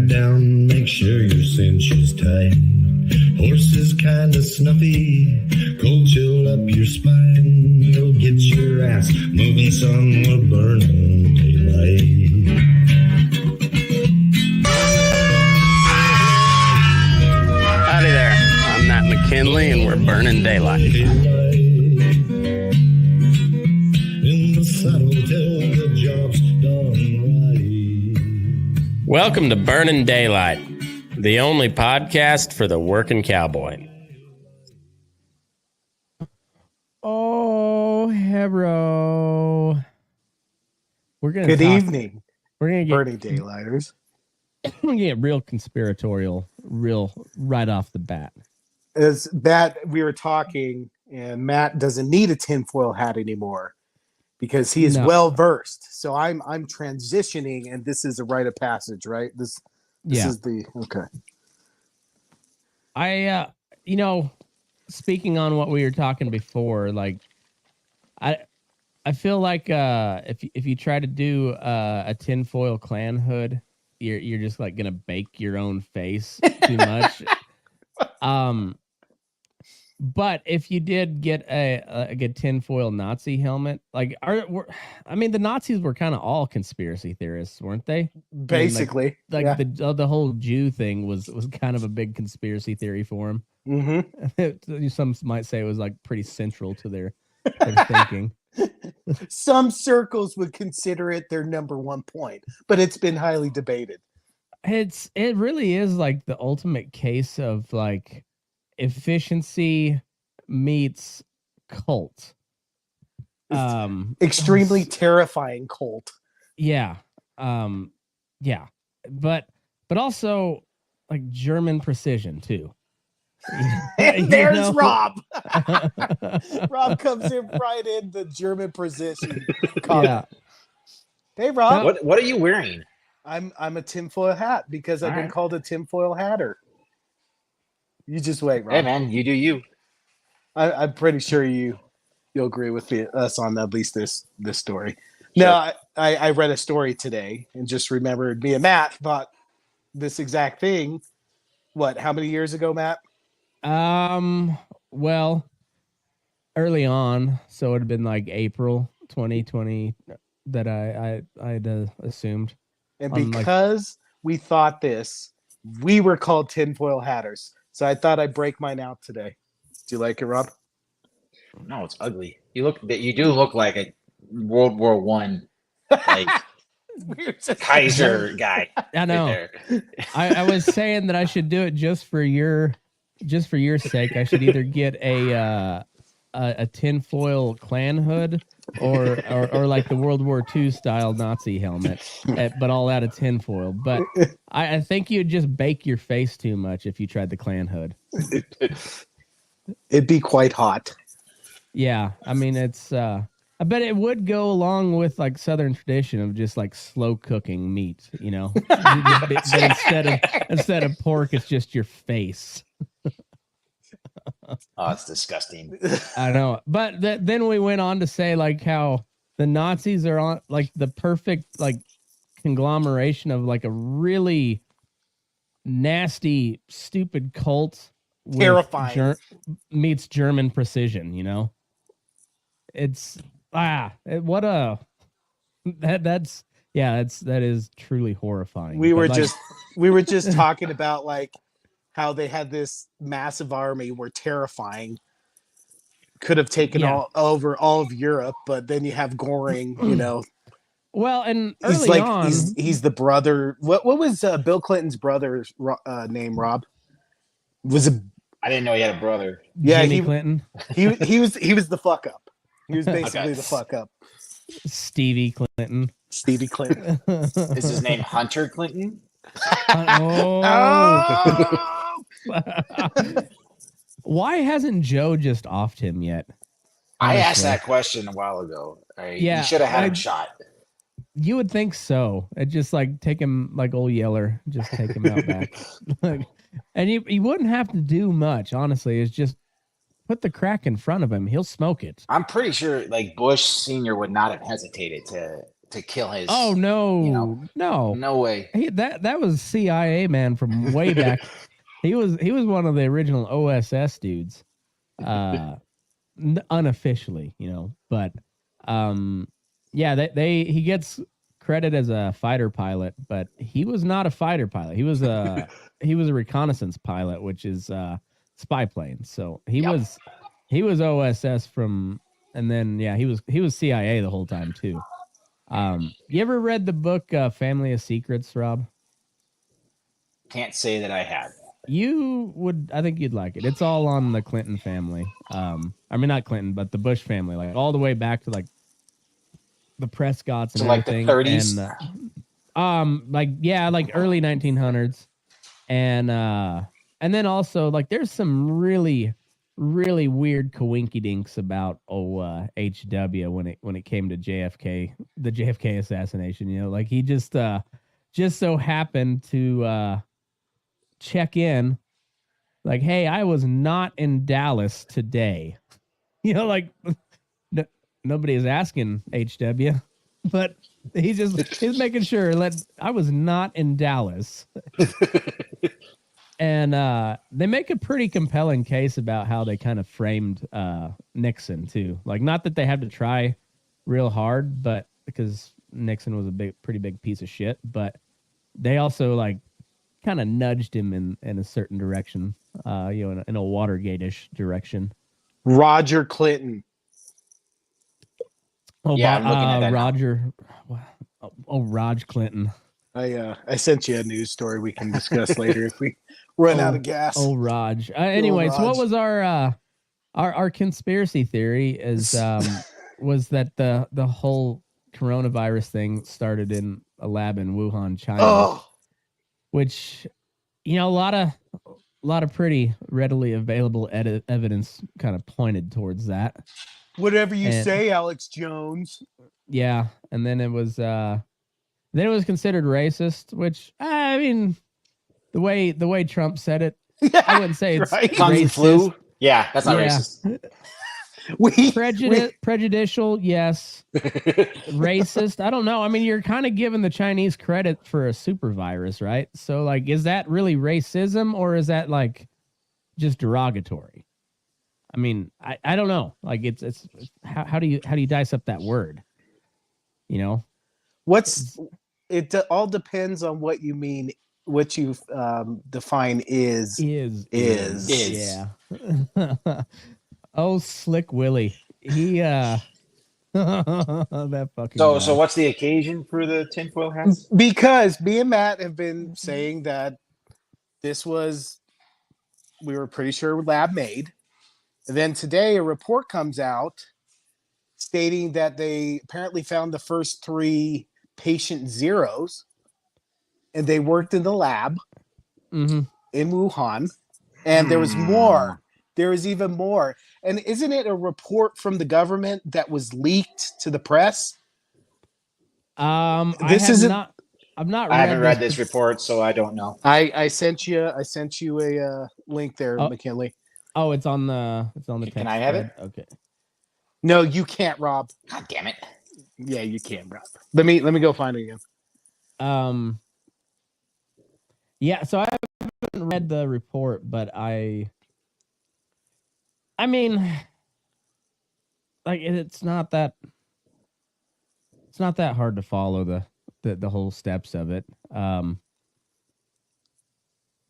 Pipe down, make sure your cinch is tight. Horse is kinda snuffy, cold chill up your spine. You'll get your ass moving, son, we're burning daylight. Howdy there, I'm Matt McKinley and we're burning daylight. In the saddle till the job's done right. Welcome to Burning Daylight, the only podcast for the working cowboy. Oh, hello. We're gonna Good evening, We're gonna get Burning Daylighters. we're gonna get real conspiratorial, real right off the bat. As Matt, we were talking, and Matt doesn't need a tinfoil hat anymore because he is well versed. So I'm transitioning, and this is a rite of passage, right? This is the okay. I speaking on what we were talking before, like I feel like if you try to do a tinfoil clan hood, you're just like gonna bake your own face too much. But if you did get a tinfoil Nazi helmet, like the Nazis were kind of all conspiracy theorists, weren't they? Basically, the whole Jew thing was kind of a big conspiracy theory for them. Mm-hmm. Some might say it was like pretty central to their thinking. Some circles would consider it their number one point, but it's been highly debated. It really is like the ultimate case of like efficiency meets cult. Extremely terrifying cult. Yeah. But also like German precision too. There's Rob. Rob comes in right in the German precision. Yeah. Hey Rob. What are you wearing? I'm a tinfoil hat because I've been called a tinfoil hatter. You just wait, Rob. Hey man, you do you. I'm pretty sure you'll agree with us on at least this story. Sure. No, I read a story today and just remembered me and Matt thought this exact thing. What? How many years ago, Matt? Well, early on, so it would have been like April 2020 that I'd assumed. And because we thought this, we were called tinfoil hatters. So I thought I'd break mine out today. Do you like it, Rob? No, it's ugly. You do look like a World War One like Kaiser guy. I know. Right I was saying that I should do it just for your sake. I should either get a tinfoil clan hood or like the World War II style Nazi helmet, but all out of tinfoil. But I think you'd just bake your face too much if you tried the clan hood. It'd be quite hot. Yeah, I mean it's. I bet it would go along with like Southern tradition of just like slow cooking meat. You know, but instead of pork, it's just your face. Oh, it's disgusting. I know, but then we went on to say like how the Nazis are on like the perfect like conglomeration of like a really nasty, stupid cult, Terrifying. Meets German precision. You know, it's that is truly horrifying. We were just talking about like how they had this massive army were terrifying. Could have taken over all of Europe, but then you have Goring, you know. Well, and he's early on, he's the brother. What was Bill Clinton's brother's name? Rob I didn't know he had a brother. Yeah, Jimmy Clinton. He was the fuck up. He was basically the fuck up. Stevie Clinton. Stevie Clinton. Is his name Hunter Clinton? Why hasn't Joe just offed him yet? I asked that question a while ago. Yeah, you should have had him shot. You would think so. It just like take him like old Yeller, just take him out back. And he wouldn't have to do much, honestly. It's just put the crack in front of him. He'll smoke it. I'm pretty sure like Bush Sr. would not have hesitated to kill his. Oh no, You know, no, no way. That was CIA man from way back. He was one of the original OSS dudes, unofficially, But he gets credit as a fighter pilot, but he was not a fighter pilot. He was a reconnaissance pilot, which is spy plane. So he was OSS from, and then he was CIA the whole time too. You ever read the book Family of Secrets, Rob? Can't say that I have. I think you'd like it. It's all on the Clinton family. I mean, not Clinton, but the Bush family, like all the way back to like the Prescotts and everything. Like the 30s. And like early 1900s. And then also like there's some really, really weird coinkydinks about HW when it came to JFK, the JFK assassination. Like he just so happened to check in, like, hey, I was not in Dallas today. Like nobody is asking HW, but he's making sure that I was not in Dallas. And they make a pretty compelling case about how they kind of framed Nixon too. Like, not that they had to try real hard, but because Nixon was a pretty big piece of shit, but they also like kind of nudged him in a certain direction, in a Watergate-ish direction. Roger Clinton. Oh, yeah, I'm looking at that Roger. Raj Clinton. I sent you a news story we can discuss later if we run out of gas. Oh, Raj. Anyways, Raj. what was our conspiracy theory is was that the whole coronavirus thing started in a lab in Wuhan, China. Oh. Which, a lot of pretty readily available evidence kind of pointed towards that. Whatever you say, Alex Jones. Yeah, and then it was considered racist, which I mean, the way Trump said it, I wouldn't say it's right. racist. Flu? Yeah, that's not racist. Prejudicial, yes. Racist, I don't know. I mean, you're kind of giving the Chinese credit for a super virus, right? So, like, is that really racism or is that like just derogatory? I mean, I don't know. Like, it's how do you dice up that word? It all depends on what you mean. What you define is. Yeah. Oh, Slick Willie. He that fucking guy. So what's the occasion for the tinfoil hats? Because me and Matt have been saying that we were pretty sure lab made. And then today a report comes out stating that they apparently found the first 3 patient zeros, and they worked in the lab in Wuhan, and there was more. There was even more. And isn't it a report from the government that was leaked to the press? I haven't read this report, so I don't know. I sent you a link there, McKinley. Oh, it's on the text. Can I have it? Okay. No, you can't, Rob. God damn it. Yeah, you can, Rob. Let me go find it again. Yeah, so I haven't read the report, but I mean, like, it's not that hard to follow the whole steps of it.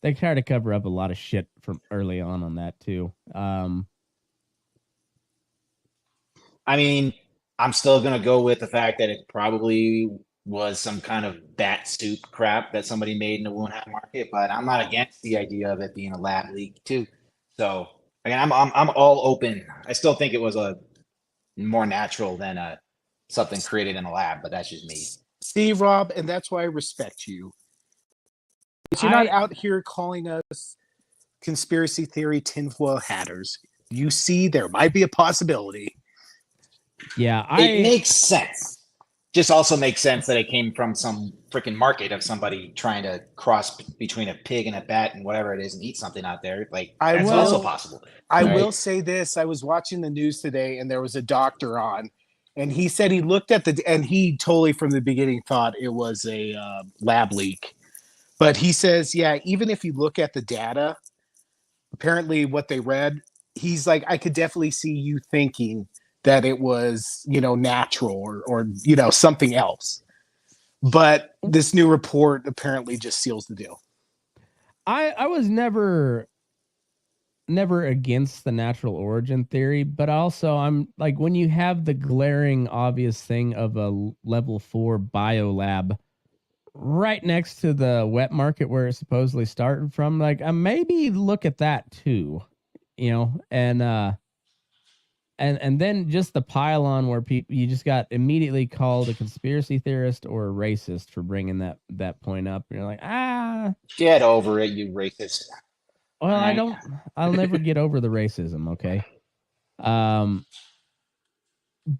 They try to cover up a lot of shit from early on that too. I mean, I'm still going to go with the fact that it probably was some kind of bat soup crap that somebody made in the Wuhan market, but I'm not against the idea of it being a lab leak too. So again, I'm all open. I still think it was a more natural than something created in a lab, but that's just me. See, Rob, and that's why I respect you. But you're not out here calling us conspiracy theory tinfoil hatters. You see, there might be a possibility. Yeah, it makes sense. Just also makes sense that it came from some freaking market of somebody trying to cross between a pig and a bat and whatever it is and eat something out there. Like, that's also possible. I will say this. I was watching the news today and there was a doctor on, And he said he looked at and he totally from the beginning thought it was a lab leak. But he says, yeah, even if you look at the data, apparently what they read, he's like, I could definitely see you thinking that it was, natural or something else. But this new report apparently just seals the deal. I was never against the natural origin theory, but also I'm like, when you have the glaring obvious thing of a level 4 biolab right next to the wet market where it supposedly started from, like, maybe look at that too, and then just the pile-on where people, you just got immediately called a conspiracy theorist or a racist for bringing that point up. And you're like, Get over it, you racist. well, Right. I'll never get over the racism. Okay.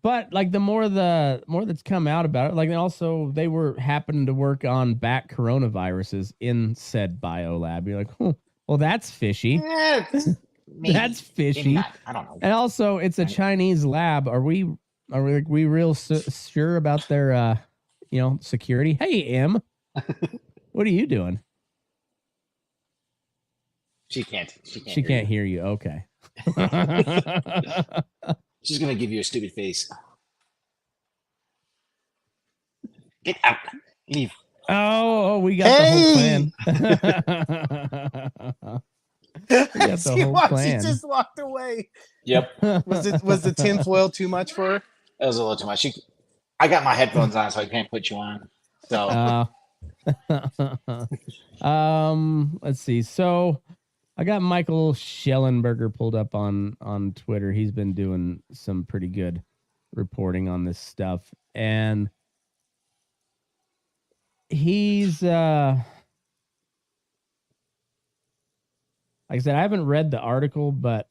But like the more that's come out about it, like, and also they were happening to work on bat coronaviruses in said biolab. You're like, well, that's fishy. Maybe, That's fishy. maybe not. I don't know. And also, it's a Chinese lab. Are we real sure about their security? Hey, M, what are you doing? She can't hear you. Okay. She's gonna give you a stupid face. Get out. Leave. Oh, we got the whole clan. We got the whole clan. She just walked away. Yep. Was the tinfoil too much for her? That was a little too much. I got my headphones on, so I can't put you on. So let's see. So I got Michael Schellenberger pulled up on Twitter. He's been doing some pretty good reporting on this stuff, and he's like I said, I haven't read the article, but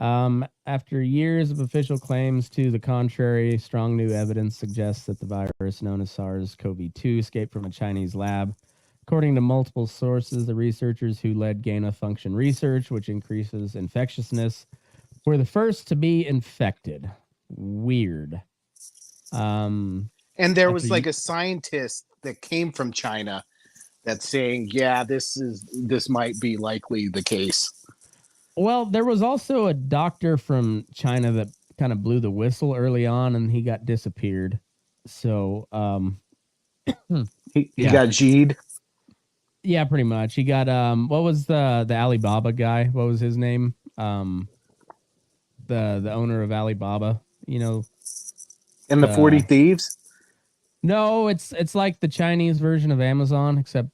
after years of official claims to the contrary, strong new evidence suggests that the virus known as SARS-CoV-2 escaped from a Chinese lab. According to multiple sources, the researchers who led gain-of-function research, which increases infectiousness, were the first to be infected. Weird. And there was like a scientist that came from China that's saying, yeah, this might be likely the case. Well, there was also a doctor from China that kind of blew the whistle early on, and he got disappeared. So, he got G'd. Yeah, pretty much. He got what was the Alibaba guy? What was his name? The owner of Alibaba, And the 40 Thieves? No, it's like the Chinese version of Amazon, except,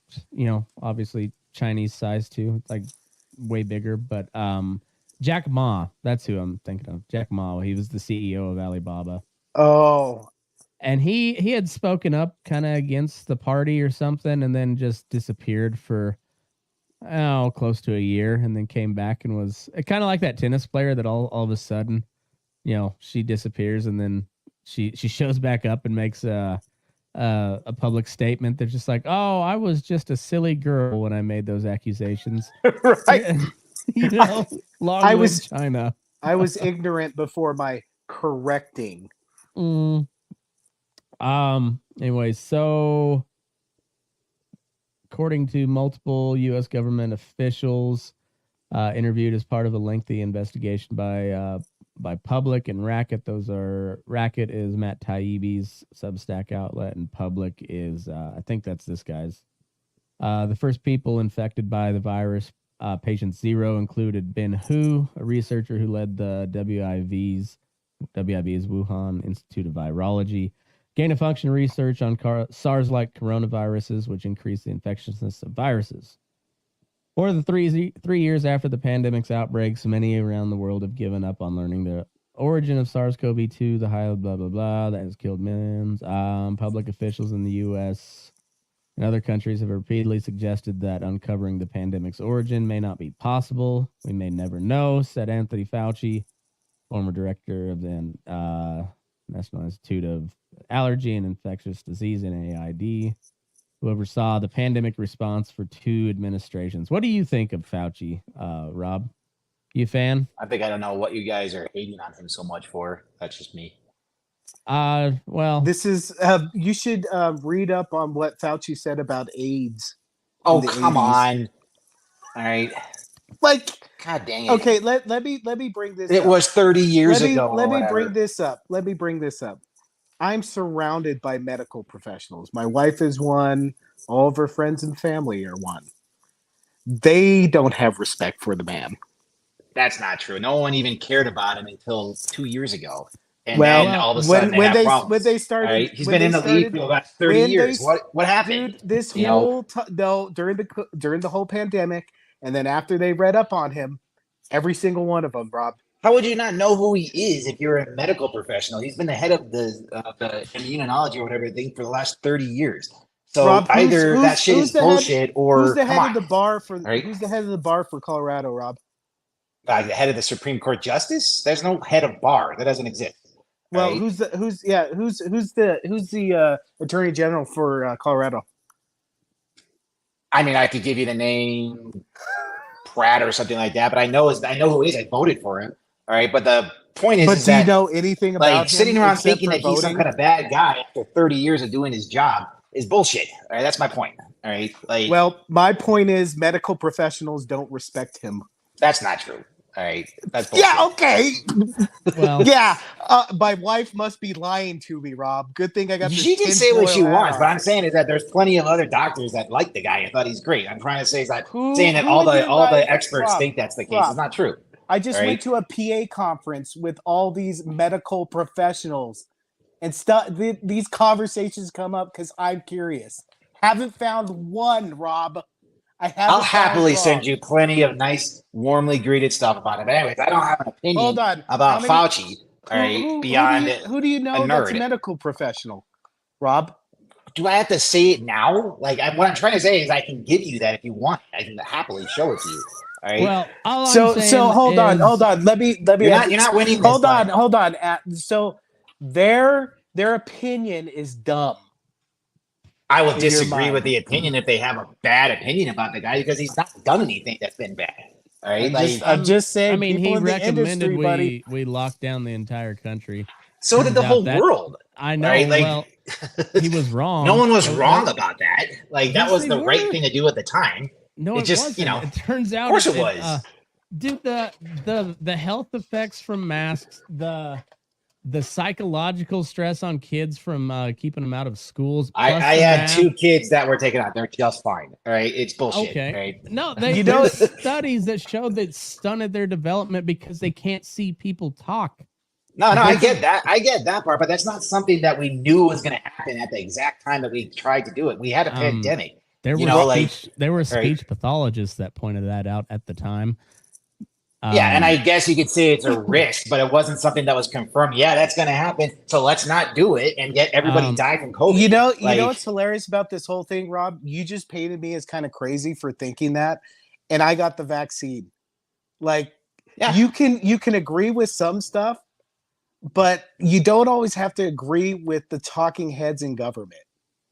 obviously Chinese size too. It's like way bigger, but Jack Ma, that's who I'm thinking of. Jack Ma, he was the CEO of Alibaba. Oh. And he had spoken up kind of against the party or something, and then just disappeared for close to a year, and then came back and was kind of like that tennis player that all of a sudden, she disappears, and then she shows back up and makes a public statement. They're just like, oh, I was just a silly girl when I made those accusations. Right. I was China. I was ignorant before my correcting. Anyway, so according to multiple U.S. government officials interviewed as part of a lengthy investigation by Public and Racket. Racket is Matt Taibbi's Substack outlet, and Public is I think that's this guy's. The first people infected by the virus, patient 0, included Ben Hu, a researcher who led the WIV's Wuhan Institute of Virology. Gain-of-function research on SARS-like coronaviruses, which increase the infectiousness of viruses. More than 3 years after the pandemic's outbreaks, many around the world have given up on learning the origin of SARS-CoV-2, the high blah, blah, blah, that has killed millions. Public officials in the U.S. and other countries have repeatedly suggested that uncovering the pandemic's origin may not be possible. We may never know, said Anthony Fauci, former director of the National Institute of Allergy and Infectious Disease and AID, who oversaw the pandemic response for 2 administrations. What do you think of Fauci, Rob? You a fan? I think I don't know what you guys are hating on him so much for. That's just me. Well, This is you should read up on what Fauci said about AIDS. Oh, in the come 80s. on. All right. Like, God dang it. okay, let me bring this It up. was 30 years ago. Let or me whatever. bring this up. Let me bring this up. I'm surrounded by medical professionals. My wife is one. All of her friends and family are one. They don't have respect for the man. That's not true. No one even cared about him until 2 years ago. And Well, then all of a sudden when they have they problems. started, All right? He's when been they in the started, league for about 30 when years. they- What happened? dude, this You know? whole no during the whole pandemic, and then after they read up on him, every single one of them, Rob. How would you not know who he is if you're a medical professional? He's been the head of the immunology or whatever thing for the last 30 years. So Rob, either that shit is the head- bullshit or who's the come head on. of the bar for right? who's the head of the bar for Colorado, Rob? The head of the Supreme Court Justice? There's no head of bar. That doesn't exist. Well, right? who's the attorney general for Colorado? I mean, I could give you the name Pratt or something like that, but I know who he is. I voted for him. All right, but the point is, But is do you that know anything about like him sitting around except thinking for that he's some voting? kind of bad guy after 30 years of doing his job is bullshit. All right, that's my point. All right, like, Well, my point is medical professionals don't respect him. that's not true. All right, that's bullshit. Yeah, okay. well, Yeah, my wife must be lying to me, Rob. Good thing I got this She can say what she tinfoil hat wants, on. but I'm saying is that there's plenty of other doctors that like the guy and thought he's great. I'm trying to say is that Who- saying that who all would the you all like? the experts Rob, think that's the case Rob. is not true. I just Right. went to a PA conference with all these medical professionals, and stuff. These conversations come up because I'm curious. Haven't found one, Rob. I haven't. I'll happily found send one. you plenty of nice, warmly greeted stuff about it. But anyways, I don't have an opinion Hold on. about How many- Fauci. All right, beyond it. who do you know a that's a nerd. medical professional? Rob? Do I have to say it now? Like, what I'm trying to say is, I can give you that if you want. I can happily show it to you. All right. well, all I'm So saying hold on. Let me you're not winning. hold this on, fight. hold on. So their opinion is dumb. I will in your disagree mind. with the opinion if they have a bad opinion about the guy because he's not done anything that's been bad. All right. I'm just saying. I mean, people he in the recommended industry, buddy. we lock down the entire country. so did the turns out whole that- world. I know. Right, like- well, he was wrong. No one was So wrong that- about that. Like, that Yes, was they the right were. thing to do at the time. No, It it just, wasn't. you know, it turns out. Of course it was. Dude, the health effects from masks, the psychological stress on kids from keeping them out of schools. I plus had the mask. 2 kids that were taken out. They're just fine. All right. It's bullshit. Okay. Right. No, You know- there's studies that showed that stunted their development because they can't see people talk. No, I get that. I get that part, but that's not something that we knew was going to happen at the exact time that we tried to do it. We had a pandemic. There You were know, like- speech pathologists that pointed that out at the time. Yeah, and I guess you could say it's a risk, but it wasn't something that was confirmed. Yeah, that's going to happen. So let's not do it and get everybody die from COVID. You know Like- what's hilarious about this whole thing, Rob? You just painted me as kind of crazy for thinking that, and I got the vaccine. Like, Yeah. you can agree with some stuff, but you don't always have to agree with the talking heads in government.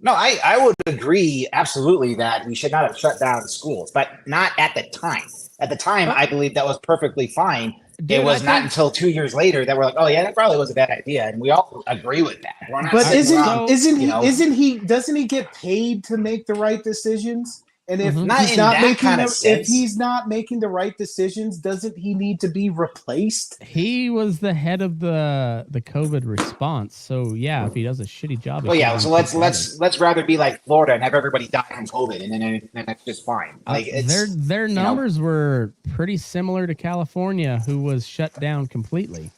No, I would agree absolutely that we should not have shut down schools, but not at the time. At the time, I believe that was perfectly fine. Dude, it was I not think- until 2 years later that we're like, oh yeah, that probably was a bad idea, and we all agree with that. We're not But sitting around, isn't you know, he doesn't he get paid to make the right decisions? And if Mhm. Not he's in not that making kind of if sense. he's not making the right decisions, doesn't he need to be replaced? He was the head of the COVID response. So yeah, if he does a shitty job. it Well, yeah. can't So be let's better. let's rather be like Florida and have everybody die from COVID, and then that's just fine. Like their numbers were pretty similar to California, who was shut down completely.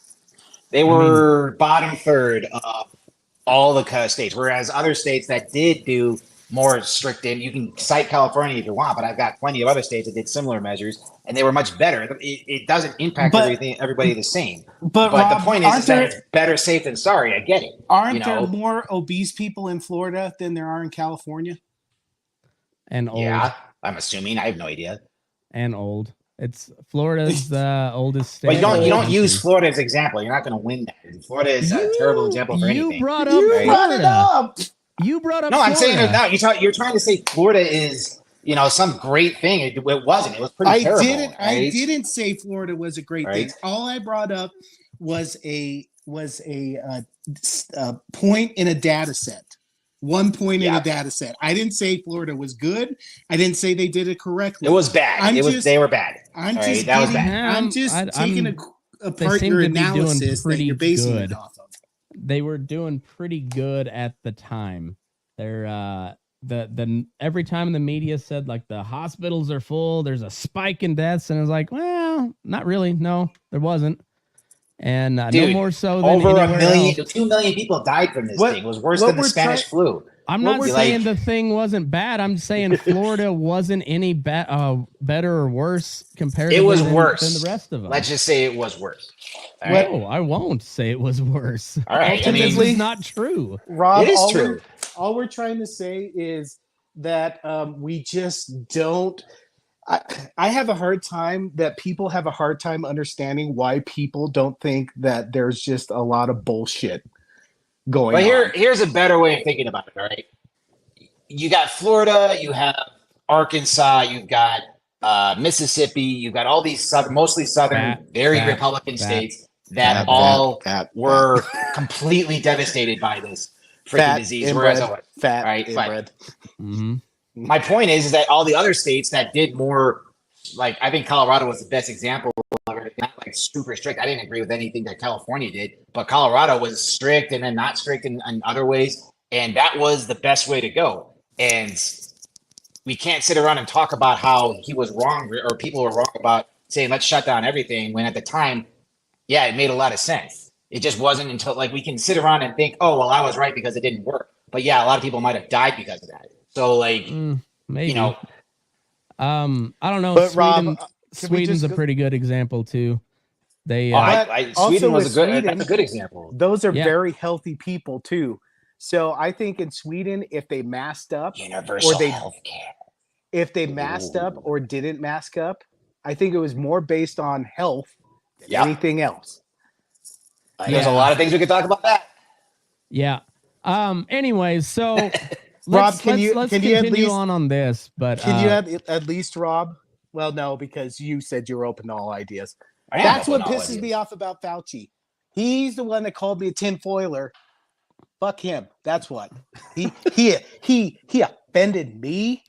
they were bottom third of all the states, whereas other states that did do more strict, and you can cite California if you want, but I've got plenty of other states that did similar measures, and they were much better. It doesn't impact But- everybody the same. But, But Rob, the point is that it's better safe than sorry. I get it. aren't you know? there more obese people in Florida than there are in California? And old. Yeah, I'm assuming. I have no idea. And old. It's Florida's the oldest state. But you in the don't country. use Florida as an example. You're not going to win that. Florida is a terrible example for You anything. brought up You Right. brought it Florida. up. You brought up No, I'm saying Florida. that no. You're trying to say Florida is some great thing. It wasn't. It was pretty terrible. I right? didn't say Florida was a great thing. Right. All I brought up was a was a point in a data set. 1 point in a data set. I didn't say Florida was good. I didn't say they did it correctly. It was bad. They were bad. I'm All just right, that was getting, bad. I'm just taking apart seem your to be doing analysis that pretty you're basing good. it off of. They were doing pretty good at the time. They're the every time the media said like the hospitals are full, there's a spike in deaths, and I was like, well, not really. No, there wasn't. And Dude, no more so than over anywhere 1 million, else. 2 million people died from this thing. It was worse than the Spanish flu. I'm not saying the thing wasn't bad. I'm saying Florida wasn't any better or worse comparatively It was than worse the rest of them. Let's just say it was worse. All right? No, I won't say it was worse. All right, This is not true. Rob, it is true. All we're trying to say is that we just don't. I have a hard time that people have a hard time understanding why people don't think that there's just a lot of bullshit going on. Here's a better way of thinking about it, all right? You got Florida, you have Arkansas, you've got Mississippi, you've got all these mostly southern, very Republican states that were completely devastated by this freaking disease. Whereas inbred. Mm-hmm. My point is that all the other states that did more, like I think Colorado was the best example of it, not like super strict. I didn't agree with anything that California did, but Colorado was strict and then not strict in other ways. And that was the best way to go. And we can't sit around and talk about how he was wrong or people were wrong about saying, let's shut down everything. When at the time, yeah, it made a lot of sense. It just wasn't until like we can sit around and think, oh, well, I was right because it didn't work. But yeah, a lot of people might have died because of that. So like, maybe. You know, I don't know. But Sweden, Rob, Sweden's a pretty good example too. They Sweden was that's a good example. Those are very healthy people too. So I think in Sweden, if they masked up, universal healthcare. If they masked up or didn't mask up, I think it was more based on health than anything else. There's a lot of things we could talk about that. Yeah. Anyways, so. Rob, can you continue on this? But can you at least, Rob? Well, no, because you said you were open to all ideas. That's what pisses me off about Fauci. He's the one that called me a tinfoiler. Fuck him. That's what he offended me.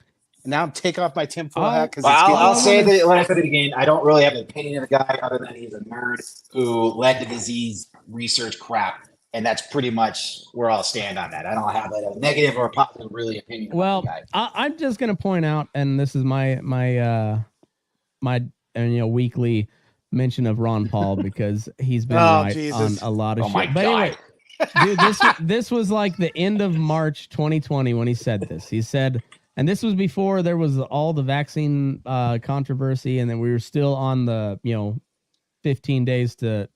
And now I'm taking off my tinfoil hat because I'll say that when I said it again. I don't really have an opinion of the guy other than he's a nerd who led the disease research crap. And that's pretty much where I'll stand on that. I don't have a negative or a positive really opinion. Well, I'm just going to point out, and this is my weekly mention of Ron Paul because he's been right on a lot of shit. But anyway, dude, this was like the end of March 2020 when he said this. He said, and this was before there was all the vaccine controversy, and then we were still on the 15 days to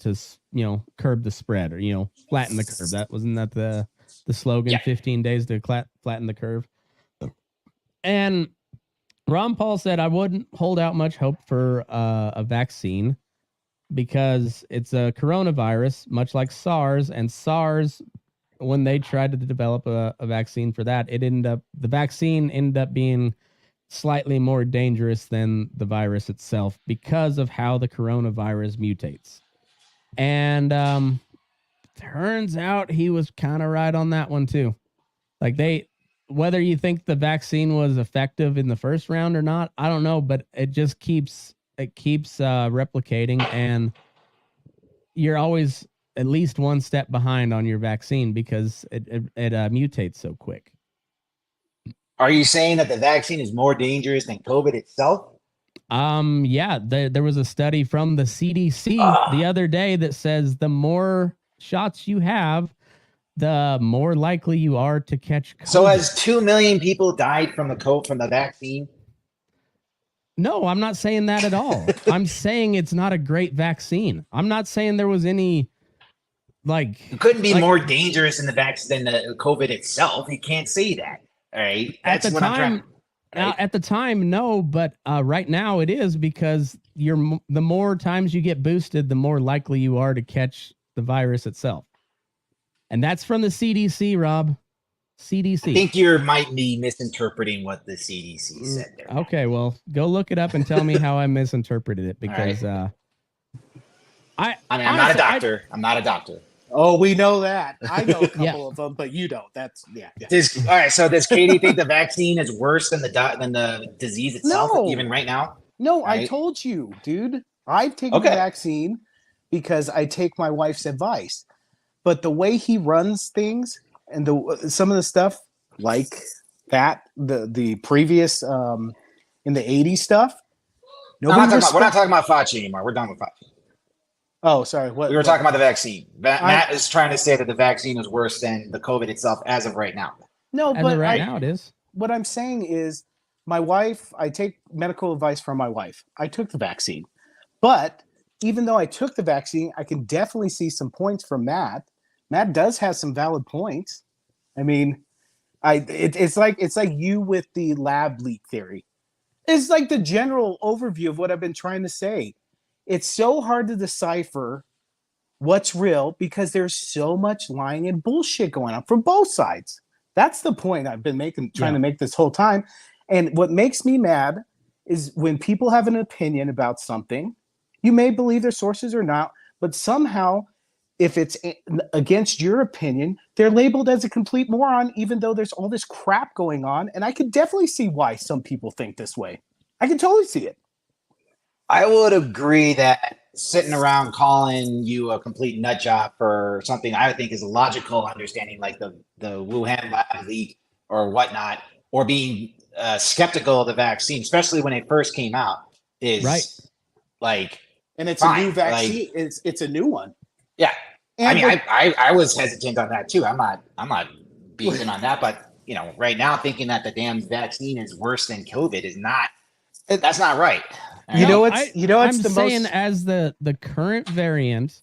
curb the spread or flatten the curve. That wasn't that the slogan? 15 days to flatten the curve. And Ron Paul said I wouldn't hold out much hope for a vaccine because it's a coronavirus, much like SARS. And SARS, when they tried to develop a vaccine for that, the vaccine ended up being slightly more dangerous than the virus itself because of how the coronavirus mutates. And turns out he was kind of right on that one too. Like whether you think the vaccine was effective in the first round or not, I don't know, but it just keeps replicating, and you're always at least one step behind on your vaccine because it mutates so quick. Are you saying that the vaccine is more dangerous than COVID itself? Yeah, there was a study from the CDC the other day that says the more shots you have, the more likely you are to catch COVID. So has 2 million people died from the vaccine? No, I'm not saying that at all. I'm saying it's not a great vaccine. I'm not saying there was any it couldn't be more dangerous in the vaccine than the COVID itself. You can't say that. All right. That's what I'm trying. Now, at the time, no, but right now it is because the more times you get boosted, the more likely you are to catch the virus itself. And that's from the CDC, Rob. CDC. I think you might be misinterpreting what the CDC said there. Okay, well, go look it up and tell me how I misinterpreted it because I'm not a doctor. I'm not a doctor. Oh, we know that. I know a couple Yeah. of them, but you don't. That's yeah. All right. So does Katie think the vaccine is worse than the disease itself, No. even right now? No, I Right. told you, dude. I've taken Okay. the vaccine because I take my wife's advice. But the way he runs things and some of the stuff like that, the previous in the 80s stuff, We're nobody not talking about Fauci anymore. We're done with Fauci. Oh, sorry. What We were talking about the vaccine. I- Matt is trying to say that the vaccine is worse than the COVID itself as of right now. No, As but of right now, it is. what I'm saying is my wife, I take medical advice from my wife. I took the vaccine. But even though I took the vaccine, I can definitely see some points from Matt. Matt does have some valid points. I mean, it's like you with the lab leak theory. It's like the general overview of what I've been trying to say. It's so hard to decipher what's real because there's so much lying and bullshit going on from both sides. That's the point I've been trying to make this whole time. And what makes me mad is when people have an opinion about something, you may believe their sources or not, but somehow if it's against your opinion, they're labeled as a complete moron, even though there's all this crap going on. And I could definitely see why some people think this way. I can totally see it. I would agree that sitting around calling you a complete nut job for something I think is a logical understanding, like the Wuhan lab leak or whatnot, or being skeptical of the vaccine, especially when it first came out, is Right. like, And it's fine. a new vaccine. It's a new one. yeah. And I was hesitant on that too. I'm not beefing on that, but right now thinking that the damn vaccine is worse than COVID is not. That's not right. You know I'm it's the saying most as the current variant,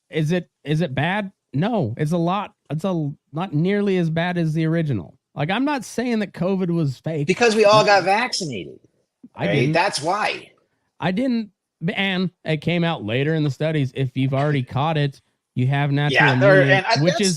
is it bad? No, it's not nearly as bad as the original. Like, I'm not saying that COVID was fake. Because we all got vaccinated. I Right? didn't. That's why. I didn't, and it came out later in the studies. If you've already caught it, you have natural immunity,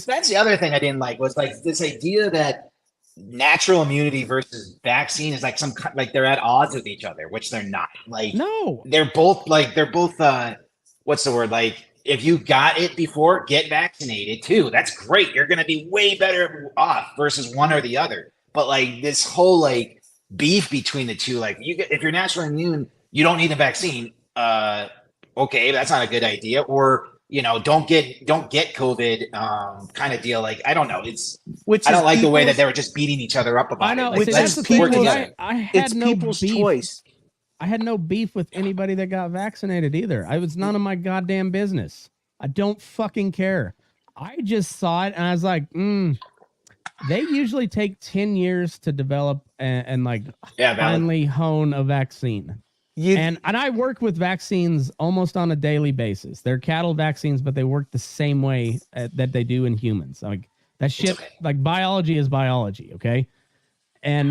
that's the other thing I didn't like was like this idea that natural immunity versus vaccine is like like they're at odds with each other, which they're not. Like no. they're both what's the word? Like if you got it before, get vaccinated too. That's great. You're gonna be way better off versus one or the other. But like this whole like beef between the two, like if you're naturally immune, you don't need a vaccine. Okay, that's not a good idea. Or don't get COVID kind of deal. Like I don't know. I don't like the way that they were just beating each other up about I know. it. Like, that's let's the work thing. together. I had it's no people's beef. choice. I had no beef with anybody that got vaccinated either. I was none of my goddamn business. I don't fucking care. I just saw it and I was like, they usually take 10 years to develop and finally hone a vaccine. And I work with vaccines almost on a daily basis. They're cattle vaccines, but they work the same way that they do in humans. Like that shit, like biology is biology, okay? And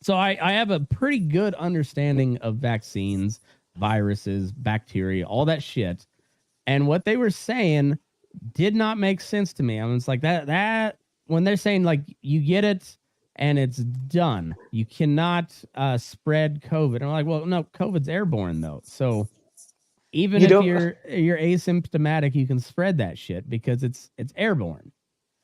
so I have a pretty good understanding of vaccines, viruses, bacteria, all that shit. And what they were saying did not make sense to me. I was like that when they're saying like you get it and it's done, you cannot spread COVID. I'm like, well, no, COVID's airborne though. So even if you're asymptomatic, you can spread that shit because it's airborne.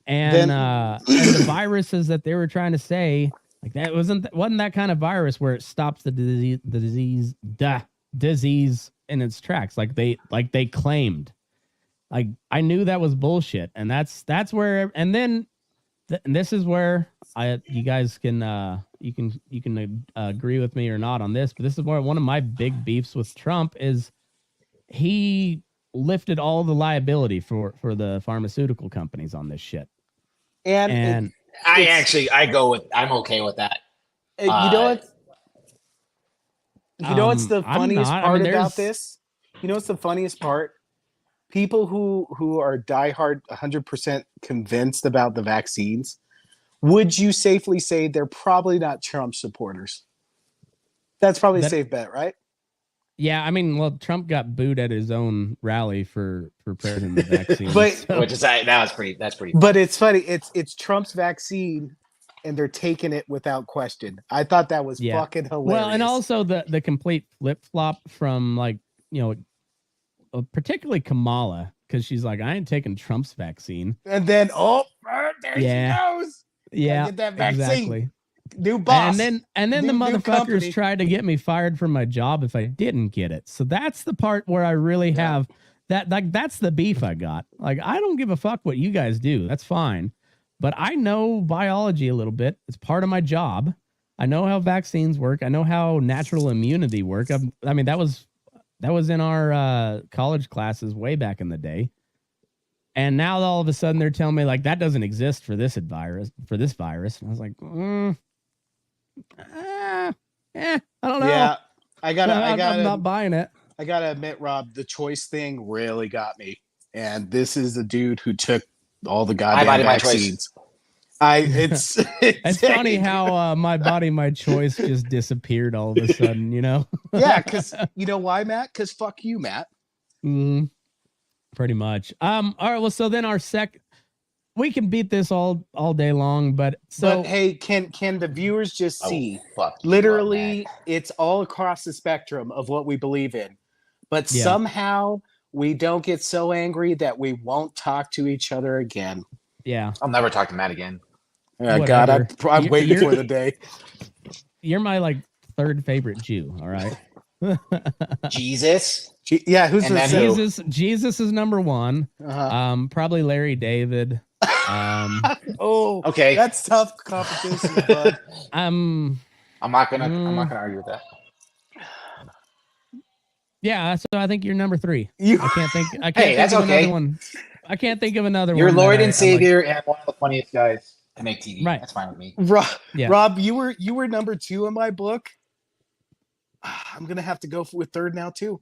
And and the viruses that they were trying to say, like that wasn't that kind of virus where it stops the disease in its tracks, like they claimed. Like I knew that was bullshit, and that's where. And then and this is where you guys can you can agree with me or not on this, but this is where one of my big beefs with Trump is he lifted all the liability for the pharmaceutical companies on this shit. And I'm okay with that. You know what? You know what's the funniest part about this? You know what's the funniest part? People who are diehard 100% convinced about the vaccines, would you safely say they're probably not Trump supporters? That's probably a safe bet, right? Yeah, I mean, well, Trump got booed at his own rally for president of the vaccine. That's pretty. But it's funny. It's Trump's vaccine, and they're taking it without question. I thought that was fucking hilarious. Well, and also the complete flip flop from particularly Kamala, because she's like, I ain't taking Trump's vaccine. And then, there she goes. Yeah, Get that vaccine. Exactly. New boss. And then the motherfuckers tried to get me fired from my job if I didn't get it. So that's the part where I really have that. Like, that's the beef I got. Like, I don't give a fuck what you guys do. That's fine. But I know biology a little bit. It's part of my job. I know how vaccines work. I know how natural immunity work. I mean, that was in our college classes way back in the day. And now all of a sudden they're telling me like that doesn't exist for this virus. And I was like, I don't know. Yeah, I'm not buying it. I gotta admit, Rob, the choice thing really got me. And this is the dude who took all the goddamn vaccines. It's funny how my body, my choice just disappeared all of a sudden, you know? Yeah, because you know why, Matt? Because fuck you, Matt. Pretty much. All right, well, so then we can beat this all day long, but hey, can the viewers just see? Literally, it's all across the spectrum of what we believe in. But somehow we don't get so angry that we won't talk to each other again. Yeah. I'll never talk to Matt again. God, I'm waiting for the day. You're my like third favorite Jew. All right. Jesus. Yeah, who's the Jesus? Jesus is number one. Probably Larry David. Okay. That's tough competition, bud. I'm not gonna argue with that. Yeah, so I think you're number 3. I can't think. Hey, that's of okay. Another one. I can't think of another one. You're Lord and Savior and one of the funniest guys to make TV. Right. That's fine with me. Rob, you were number 2 in my book. I'm gonna have to go with third now too.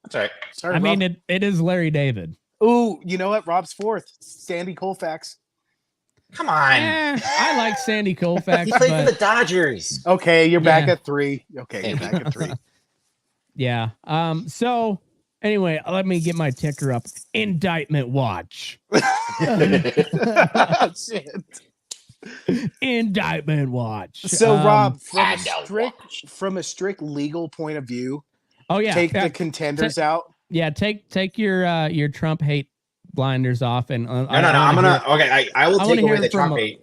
That's all right. Sorry, I Rob. mean, it is Larry David. Ooh, you know what? Rob's 4th. Sandy Koufax. Come on. I like Sandy Koufax. He played for the Dodgers. Okay, you're back at 3. Okay, you're back at 3. Yeah. So anyway, let me get my ticker up. Indictment watch. Shit. Indictment watch. So Rob, from a strict legal point of view, take the contenders out. Yeah, take your Trump hate blinders off and no. I will take away the Trump hate.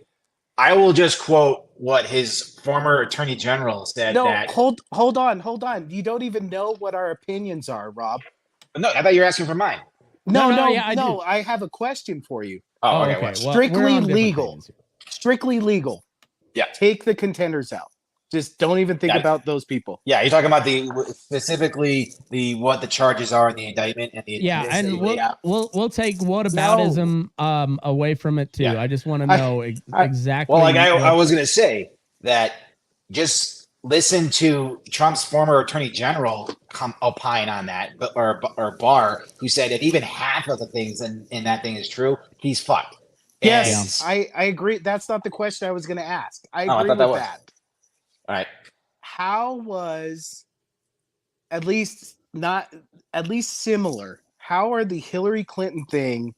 I will just quote what his former attorney general said. Hold on. You don't even know what our opinions are, Rob. No, I thought you were asking for mine. No. I have a question for you. Oh, okay. Well, strictly legal. Strictly legal. Yeah. Take the contenders out. Just don't even think about those people. Yeah, you're talking about specifically what the charges are in the indictment and the and we'll take whataboutism away from it too. I just want to know exactly. Well, like I was gonna say that just listen to Trump's former attorney general opine on that, or Barr, who said that even half of the things in that thing is true, he's fucked. Yes, I agree. That's not the question I was going to ask. I agree with that. All right. How was at least similar? How are the Hillary Clinton thing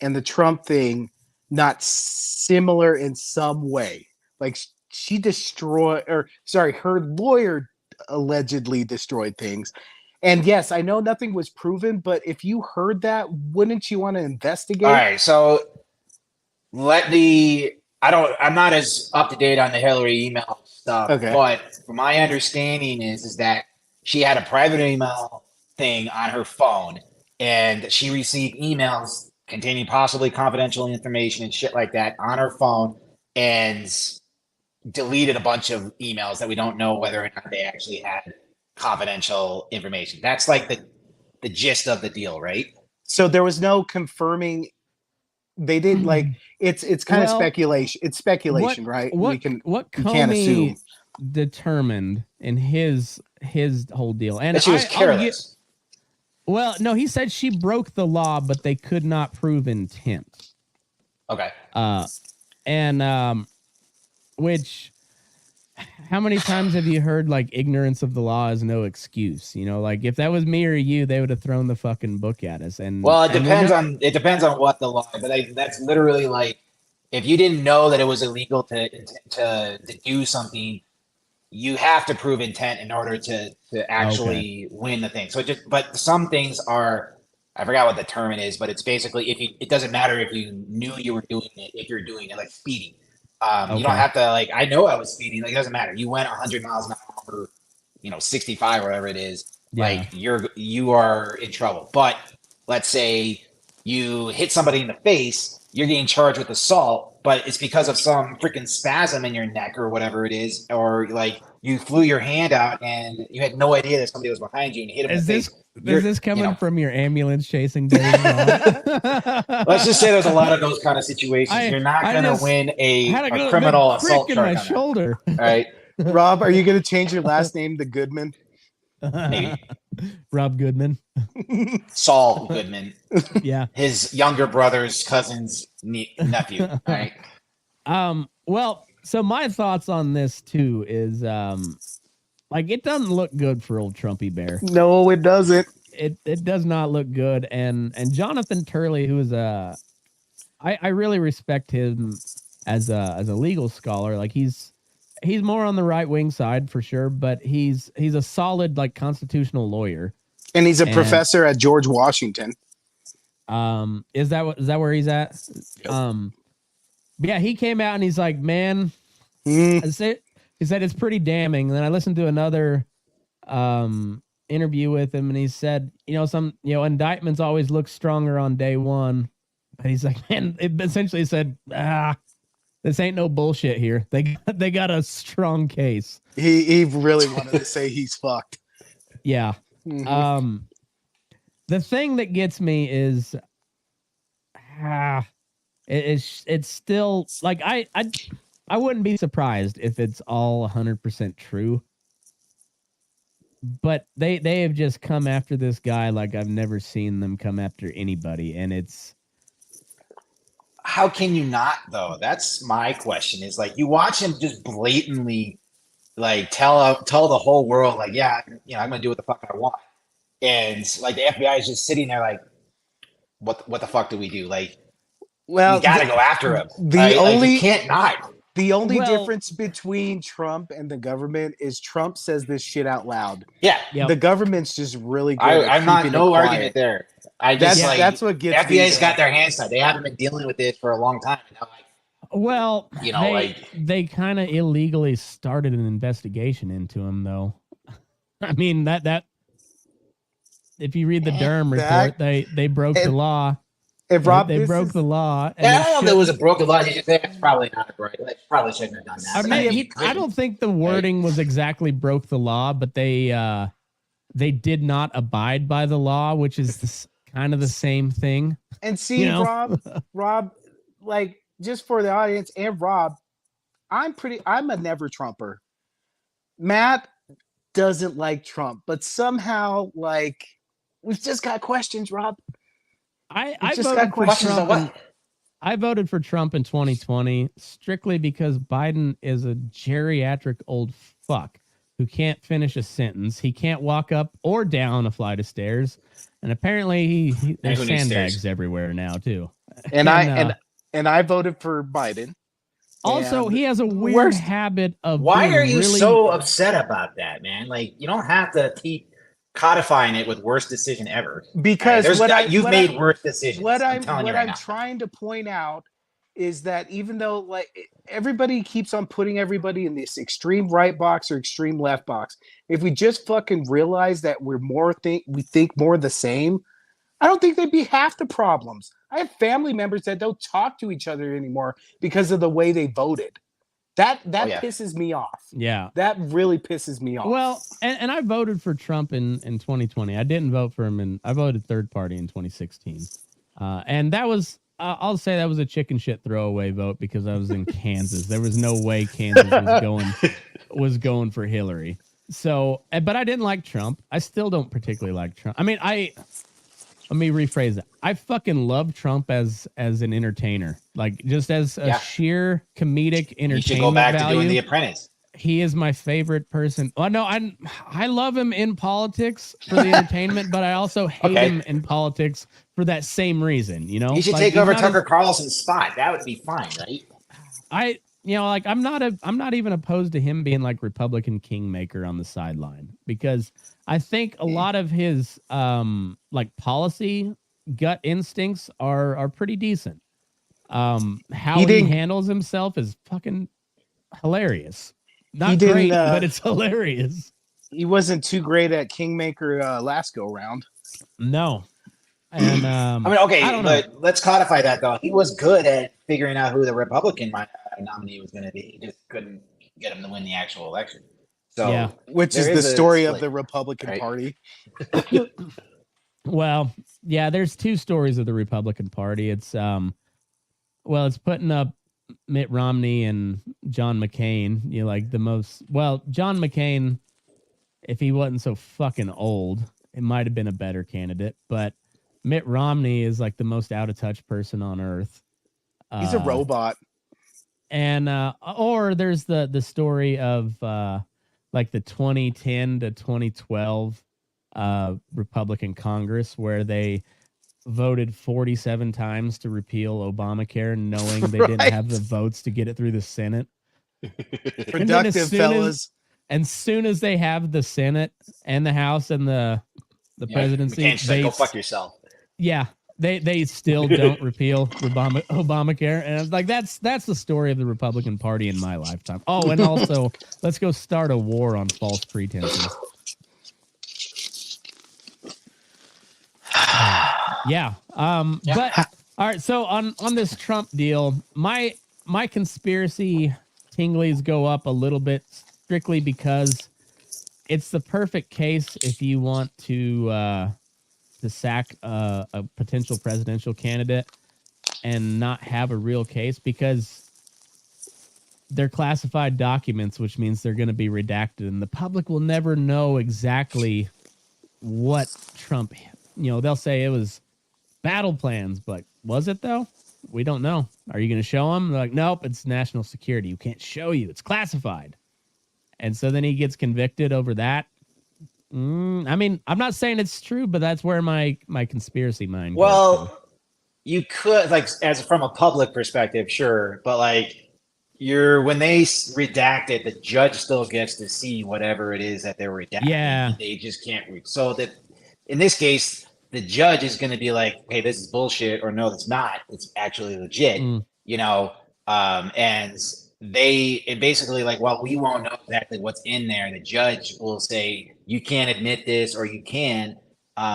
and the Trump thing not similar in some way? Like she her lawyer allegedly destroyed things. And yes, I know nothing was proven, but if you heard that, wouldn't you want to investigate? All right, so I'm not as up to date on the Hillary email stuff, but from my understanding is that she had a private email thing on her phone and she received emails containing possibly confidential information and shit like that on her phone and deleted a bunch of emails that we don't know whether or not they actually had confidential information. That's like the gist of the deal, right? So there was no confirming. They did it's kind of speculation. It's speculation, right? What can't assume. Determined in his whole deal, and that she was careless. Well, no, he said she broke the law, but they could not prove intent. Okay. Which, how many times have you heard like ignorance of the law is no excuse? You know, like if that was me or you, they would have thrown the fucking book at us. And well, it depends on what the law. But that's literally like if you didn't know that it was illegal to do something, you have to prove intent in order to actually win the thing. So but some things are I forgot what the term it is, but it's basically it doesn't matter if you knew you were doing it, if you're doing it like speeding. You don't have to like, I know I was speeding, like it doesn't matter. You went 100 miles an hour, 65 or whatever it is, like you are in trouble. But let's say you hit somebody in the face, you're getting charged with assault, but it's because of some freaking spasm in your neck or whatever it is, or like you flew your hand out and you had no idea that somebody was behind you and you hit them in the face. Is this coming from your ambulance chasing days? Let's just say there's a lot of those kind of situations. You're not going to win a criminal assault charge. My shoulder. All right. Rob, are you going to change your last name to Goodman? Maybe. Rob Goodman. Saul Goodman. Yeah. His younger brother's cousin's nephew. All right. Well, so my thoughts on this too is like it doesn't look good for old Trumpy Bear. No, it doesn't. It does not look good. And Jonathan Turley, who is I really respect him as a legal scholar. Like he's more on the right wing side for sure, but he's a solid like constitutional lawyer. And he's a professor at George Washington. Is that where he's at? Yes. Yeah, he came out and he's like, man, he said it's pretty damning. And then I listened to another interview with him, and he said, indictments always look stronger on day one. But he's like, man, it essentially said, this ain't no bullshit here. They got a strong case. He really wanted to say he's fucked. Yeah. Mm-hmm. The thing that gets me is it's still like I wouldn't be surprised if it's all 100% true. But they have just come after this guy like I've never seen them come after anybody, and it's how can you not though? That's my question. Is like you watch him just blatantly like tell the whole world like, yeah, I'm gonna do what the fuck I want, and like the FBI is just sitting there like, what the fuck do we do? Like, well, we gotta go after him. You can't not. The only difference between Trump and the government is Trump says this shit out loud. Yeah, the government's just really good. I'm not no argument there. That's what gets FBI's got their hands tied. They haven't been dealing with it for a long time. Well, they kind of illegally started an investigation into him, though. I mean that if you read the Durham report, they broke the law. If Rob, they broke the law. And I don't know if it was a broken law. That's probably not right. They probably shouldn't have done that. I mean, I don't think the wording was exactly broke the law, but they did not abide by the law, which is kind of the same thing. And see, Rob, like just for the audience and Rob, I'm a never Trumper. Matt doesn't like Trump, but somehow like we've just got questions, Rob. I voted for Trump. I voted for Trump in 2020 strictly because Biden is a geriatric old fuck who can't finish a sentence. He can't walk up or down a flight of stairs, and apparently there's sandbags everywhere now too. And I voted for Biden. Also, he has a weird habit of. Why are you so upset about that, man? Like you don't have to keep codifying it with worst decision ever, because you've made worse decisions. What I'm trying to point out is that even though like everybody keeps on putting everybody in this extreme right box or extreme left box, if we just fucking realize that we think more the same, I don't think they'd be half the problems. I have family members that don't talk to each other anymore because of the way they voted. That pisses me off. Yeah. That really pisses me off. Well, and I voted for Trump in 2020. I didn't vote for him, I voted third party in 2016. And that was, I'll say that was a chicken shit throwaway vote because I was in Kansas. There was no way Kansas was going for Hillary. So, but I didn't like Trump. I still don't particularly like Trump. I mean, let me rephrase that. I fucking love Trump as an entertainer, like just as a sheer comedic entertainment You should go back value. to doing The Apprentice. He is my favorite person. Oh no, I love him in politics for the entertainment, but I also hate him in politics for that same reason. He should take over Tucker Carlson's spot. That would be fine, right? I'm not even opposed to him being like Republican kingmaker on the sideline, because I think a lot of his like policy gut instincts are pretty decent. How He he didn't- handles himself is fucking hilarious. He Not didn't, great, but it's hilarious. He wasn't too great at Kingmaker last go round. No. And I mean, okay, I don't know. but let's codify that though. He was good at figuring out who the Republican nominee was going to be. He just couldn't get him to win the actual election. So, Yeah. Which is there the is a story of split, the Republican right? Party. Well, yeah, there's two stories of the Republican Party. It's it's putting up Mitt Romney and John McCain. You know, like the most John McCain, if he wasn't so fucking old, it might have been a better candidate, but Mitt Romney is like the most out of touch person on earth. He's a robot. And or there's the story of like the 2010 to 2012 Republican Congress, where they voted 47 times to repeal Obamacare, knowing they didn't Right. have the votes to get it through the Senate. Productive fellas. And soon as they have the Senate and the House and the presidency, McCain's like, go fuck yourself. yeah, they still don't repeal Obamacare, and it's like that's the story of the Republican Party in my lifetime. Oh, and also let's go start a war on false pretenses. Yeah. But all right. So on this Trump deal, my conspiracy tinglies go up a little bit strictly because it's the perfect case if you want to sack a potential presidential candidate and not have a real case, because they're classified documents, which means they're going to be redacted, and the public will never know exactly what Trump. They'll say it was battle plans, but was it though? We don't know. Are you going to show them? They're like, nope, it's national security. We can't show you. It's classified. And so then he gets convicted over that. I mean, I'm not saying it's true, but that's where my conspiracy mind goes to. Well, you could, like, as from a public perspective, sure, but like when they redact it, the judge still gets to see whatever it is that they're redacting. Yeah. They just can't read. So that in this case, the judge is going to be like, hey, this is bullshit, or no, it's not. It's actually legit, and basically like, well, we won't know exactly what's in there. The judge will say, you can't admit this, or you can,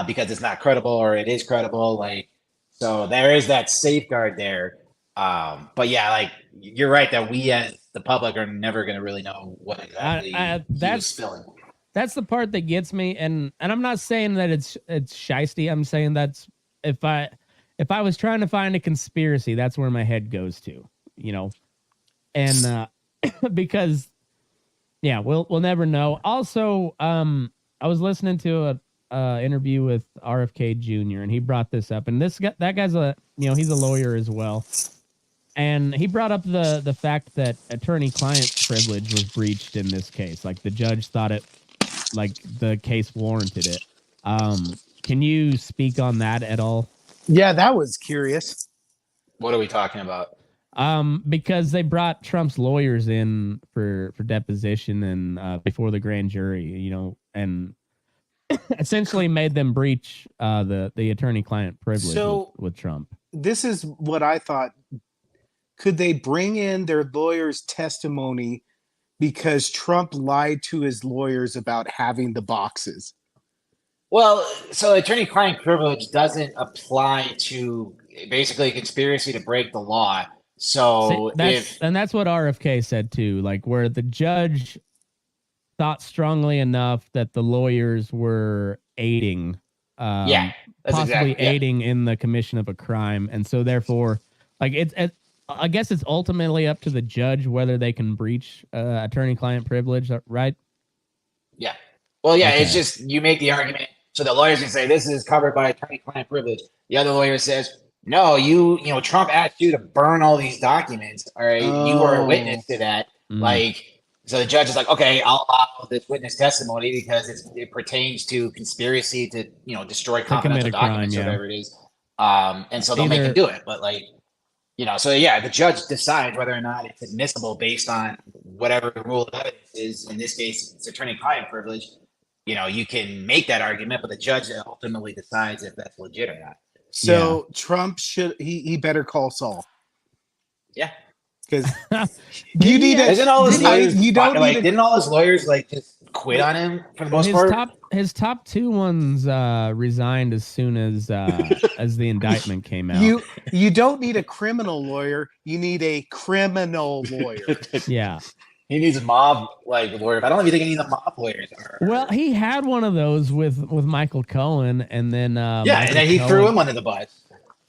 because it's not credible, or it is credible. Like, so there is that safeguard there. But yeah, like you're right that we as the public are never going to really know what exactly he was spilling. That's the part that gets me, and I'm not saying that it's shiesty. I'm saying that's if I was trying to find a conspiracy, that's where my head goes to, and because we'll never know. Also, I was listening to a interview with RFK Jr. and he brought this up, and that guy's he's a lawyer as well, and he brought up the fact that attorney-client privilege was breached in this case. Like the judge thought it. Like the case warranted it. Can you speak on that at all? Yeah, that was curious. What are we talking about? Because they brought Trump's lawyers in for deposition and before the grand jury, and essentially made them breach the attorney-client privilege with Trump. This is what I thought. Could they bring in their lawyer's testimony because Trump lied to his lawyers about having the boxes? Well, so attorney-client privilege doesn't apply to basically a conspiracy to break the law. So that's what RFK said too, like where the judge thought strongly enough that the lawyers were aiding, aiding in the commission of a crime, and so therefore, like I guess it's ultimately up to the judge whether they can breach attorney-client privilege, right? Yeah. Well, yeah, Okay. It's just you make the argument. So the lawyers can say this is covered by attorney-client privilege. The other lawyer says, no, Trump asked you to burn all these documents. All right, you were a witness to that. Like, so the judge is like, okay, I'll allow this witness testimony because it pertains to conspiracy to destroy confidential documents or whatever it is. And so they'll make him do it. But like. So yeah, the judge decides whether or not it's admissible based on whatever the rule of evidence is. In this case, it's attorney-client privilege. You can make that argument, but the judge ultimately decides if that's legit or not. So Trump he better call Saul. Yeah. Because you need to. Isn't all his lawyers You don't need didn't all his lawyers like just quit on him for the most part? His top two ones resigned as soon as the indictment came out. You don't need a criminal lawyer. You need a criminal lawyer. Yeah. He needs a mob lawyer. But I don't even think any of the mob lawyers are. Well, he had one of those with Michael Cohen, and then and then he threw him under the bus.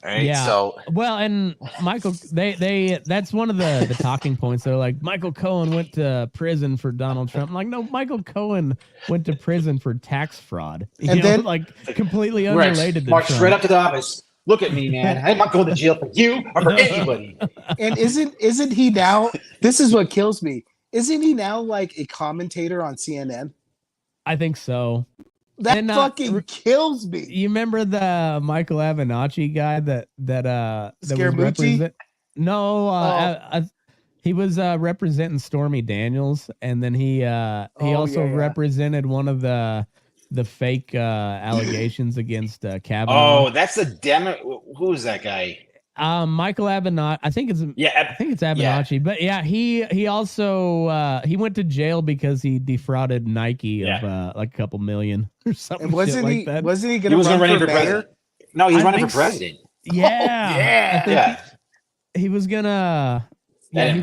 Right? Yeah. So well, and Michael, they that's one of the talking points. They're like, Michael Cohen went to prison for Donald Trump. I'm like, no, Michael Cohen went to prison for tax fraud. You know, then completely unrelated. March straight up to the office. Look at me, man. I'm not going to jail for you or for anybody. And isn't he now? This is what kills me. Isn't he now like a commentator on CNN? I think so. That fucking kills me. You remember the Michael Avenatti guy that was Scaramucci? He was representing Stormy Daniels, and then he also represented one of the fake allegations against Kavanaugh. Oh, that's the demo. Who's that guy? Michael Avenatti. I think it's Avenatti. But yeah, he also he went to jail because he defrauded Nike of like a couple million or something. And wasn't he going to run for president? No, he's running for president. Yeah. He was gonna. Yeah,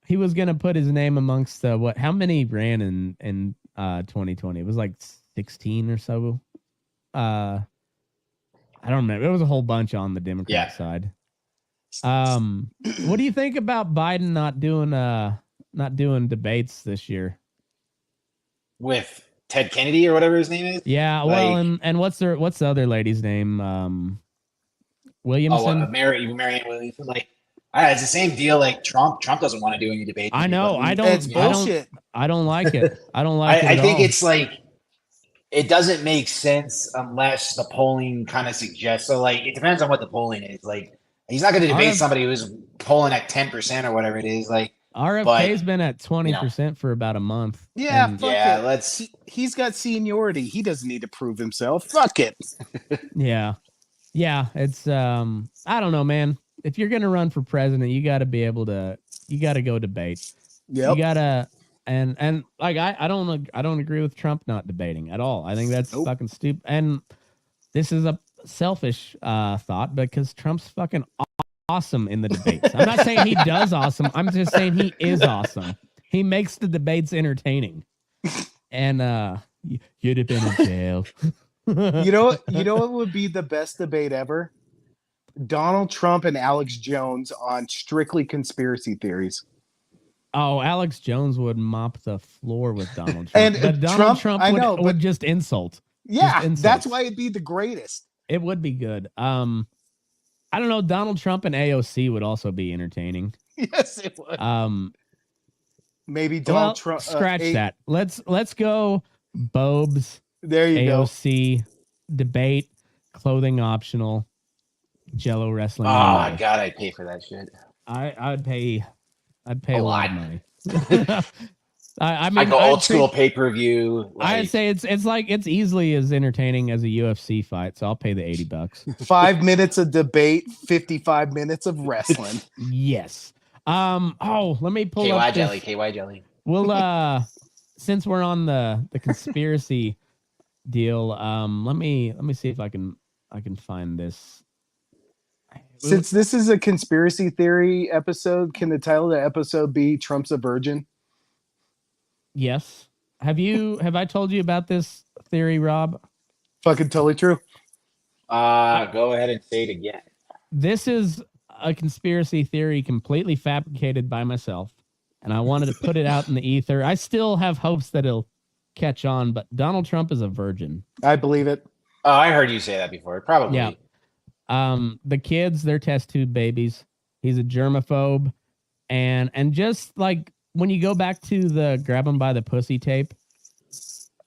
he was gonna put his name amongst the how many ran in 2020? It was like 16 or so. I don't remember. It was a whole bunch on the Democrat side. What do you think about Biden not doing debates this year? With Ted Kennedy or whatever his name is? Yeah, well, and what's the other lady's name? Williamson? Oh, Marianne Williamson. It's the same deal like Trump. Trump doesn't want to do any debates. I know. It's bullshit. I don't like it. I don't like it. I think it's it doesn't make sense unless the polling kind of suggests. So it depends on what the polling is. He's not going to debate somebody who's polling at 10% or whatever it is. RFK's been at 20% for about a month. Yeah, he's got seniority. He doesn't need to prove himself. Fuck it. Yeah. It's I don't know, man. If you're gonna run for president, you got to be able to. You got to go debate. Yep. You gotta. And I don't agree with Trump not debating at all. I think that's fucking stupid. And this is a selfish thought because Trump's fucking awesome in the debates. I'm not saying he does awesome. I'm just saying he is awesome. He makes the debates entertaining. And you'd have been in jail. You know what would be the best debate ever? Donald Trump and Alex Jones on strictly conspiracy theories. Oh, Alex Jones would mop the floor with Donald Trump. And Donald Trump would just insult. Yeah, that's why it'd be the greatest. It would be good. I don't know. Donald Trump and AOC would also be entertaining. Yes, it would. Maybe Donald Trump. Scratch that. Let's go. Bobes. There you AOC, debate, clothing optional, Jello wrestling. Oh my God, I'd pay for that shit. I'd pay a lot of money. I go old school pay-per-view. I'd say it's easily as entertaining as a UFC fight, so I'll pay the $80. 5 minutes of debate, 55 minutes of wrestling. Yes. Let me pull up KY jelly. Well, since we're on the conspiracy deal, let me see if I can find this. Since this is a conspiracy theory episode, can the title of the episode be Trump's a Virgin? Yes. Have I told you about this theory, Rob? Fucking totally true. Go ahead and say it again. This is a conspiracy theory completely fabricated by myself, and I wanted to put it out in the ether. I still have hopes that it'll catch on, but Donald Trump is a virgin. I believe it. Oh, I heard you say that before. Probably. Yeah. The kids, they're test tube babies. He's a germaphobe. And just like when you go back to the grab him by the pussy tape,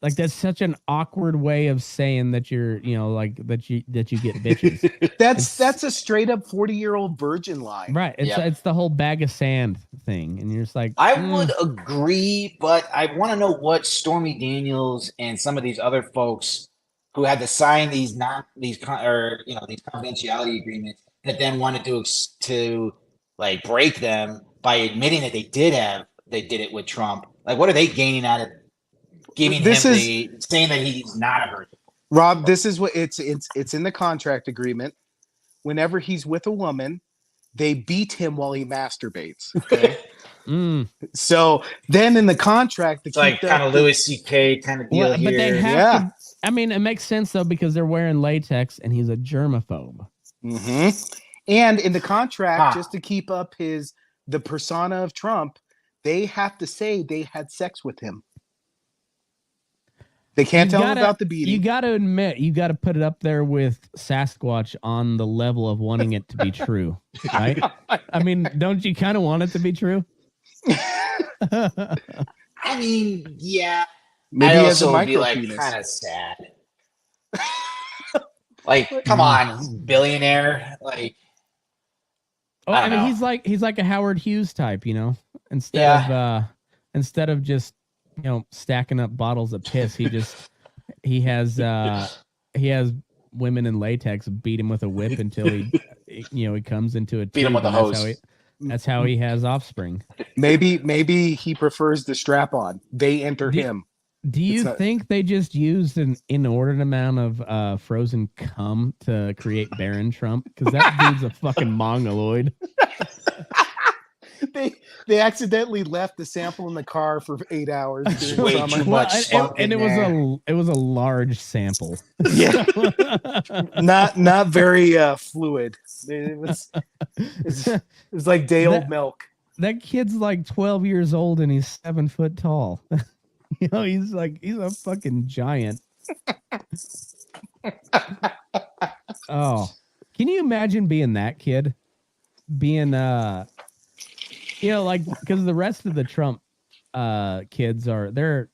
like that's such an awkward way of saying that you're, that you get bitches. that's a straight up 40-year-old virgin line. Right. It's the whole bag of sand thing. And you're just like, I would agree, but I want to know what Stormy Daniels and some of these other folks who had to sign these these confidentiality agreements that then wanted to like break them by admitting that they did it with Trump. Like, what are they gaining out of giving This him is saying that he's not a virgin? Rob. This is what it's in the contract agreement. Whenever he's with a woman, they beat him while he masturbates. Okay. So then in the contract, It's like kind of Louis C.K. kind of deal here. But they have Yeah. to. I mean, it makes sense though because they're wearing latex and he's a germaphobe. And in the contract, just to keep up the persona of Trump, they have to say they had sex with him. They can't tell him about the beating. You got to admit, you got to put it up there with Sasquatch on the level of wanting it to be true, right? I mean, don't you kind of want it to be true? I mean, yeah. Maybe I he has a also would be micro like penis. kind of sad. Like, come on, he's a billionaire. Like, Oh, I mean, he's like a Howard Hughes type, you know. Instead of just stacking up bottles of piss, he has women in latex beat him with a whip until he comes into a beat him with a hose. That's how he has offspring. Maybe he prefers the strap on. They enter him. Do you think they just used an inordinate amount of frozen cum to create Barron Trump? Because that dude's a fucking mongoloid. They accidentally left the sample in the car for 8 hours. Way too much. And it was a large sample. Yeah, not very fluid. It was like day old milk. That kid's like 12 years old and he's 7 foot tall. He's a fucking giant. Oh, can you imagine being that kid? Being because the rest of the Trump kids they're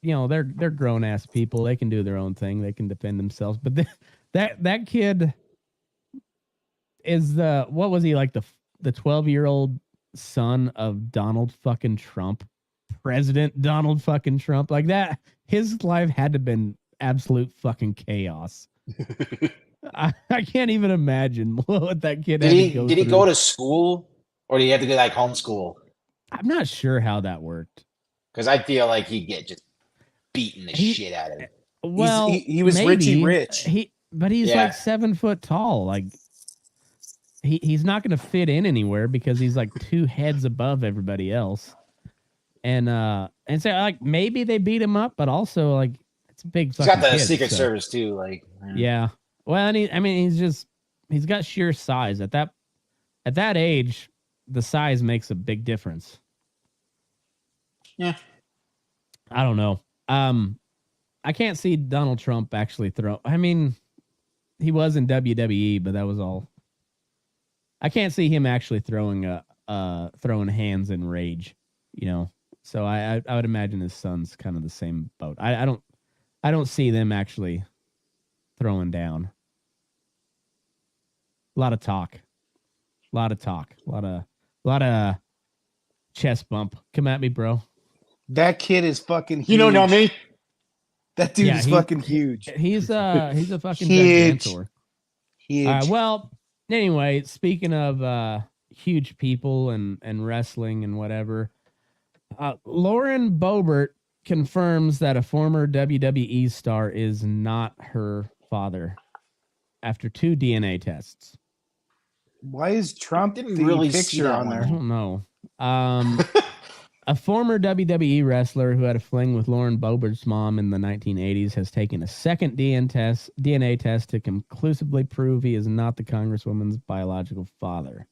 grown ass people. They can do their own thing. They can defend themselves. But that kid is what was he like, the 12-year-old son of Donald fucking Trump, President Donald fucking Trump. Like that, his life had to have been absolute fucking chaos. I can't even imagine what that kid had to go through. Did he go to school, or did he have to go like homeschool? I'm not sure how that worked. Because I feel like he'd get just beaten the shit out of him. Well, he was maybe. Richie Rich. But he's like 7 foot tall. Like he's not going to fit in anywhere because he's like 2 heads above everybody else. And so like maybe they beat him up, but also like it's a big. He's got the kid, Secret Service too. Like yeah. Well, and he's got sheer size at that age. The size makes a big difference. Yeah. I don't know. I can't see Donald Trump actually throw. I mean, he was in WWE, but that was all. I can't see him actually throwing hands in rage, So I would imagine his son's kind of the same boat. I don't see them actually throwing down. A lot of talk, a lot of chest bump. Come at me, bro. That kid is fucking huge. You don't know me. That dude is fucking huge. He's a fucking huge. gigantor. Huge. Well, anyway, speaking of huge people and wrestling and whatever, Lauren Boebert confirms that a former WWE star is not her father after 2 DNA tests. Why is Trump Didn't the really see picture that on one. there? I don't know. A former WWE wrestler who had a fling with Lauren Boebert's mom in the 1980s has taken a second DNA test to conclusively prove he is not the Congresswoman's biological father.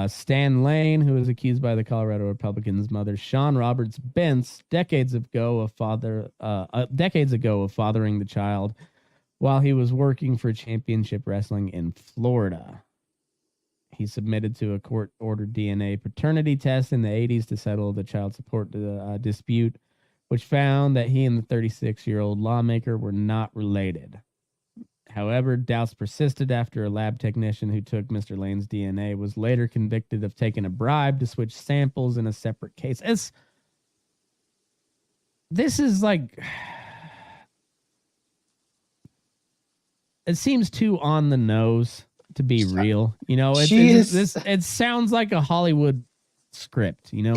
Stan Lane, who was accused by the Colorado Republicans' mother, Sean Roberts Bentz, decades ago of fathering the child while he was working for Championship Wrestling in Florida. He submitted to a court-ordered DNA paternity test in the 80s to settle the child support dispute, which found that he and the 36-year-old lawmaker were not related. However, doubts persisted after a lab technician who took Mr. Lane's DNA was later convicted of taking a bribe to switch samples in a separate case. This is like... it seems too on the nose to be real. You know, it sounds like a Hollywood script, you know.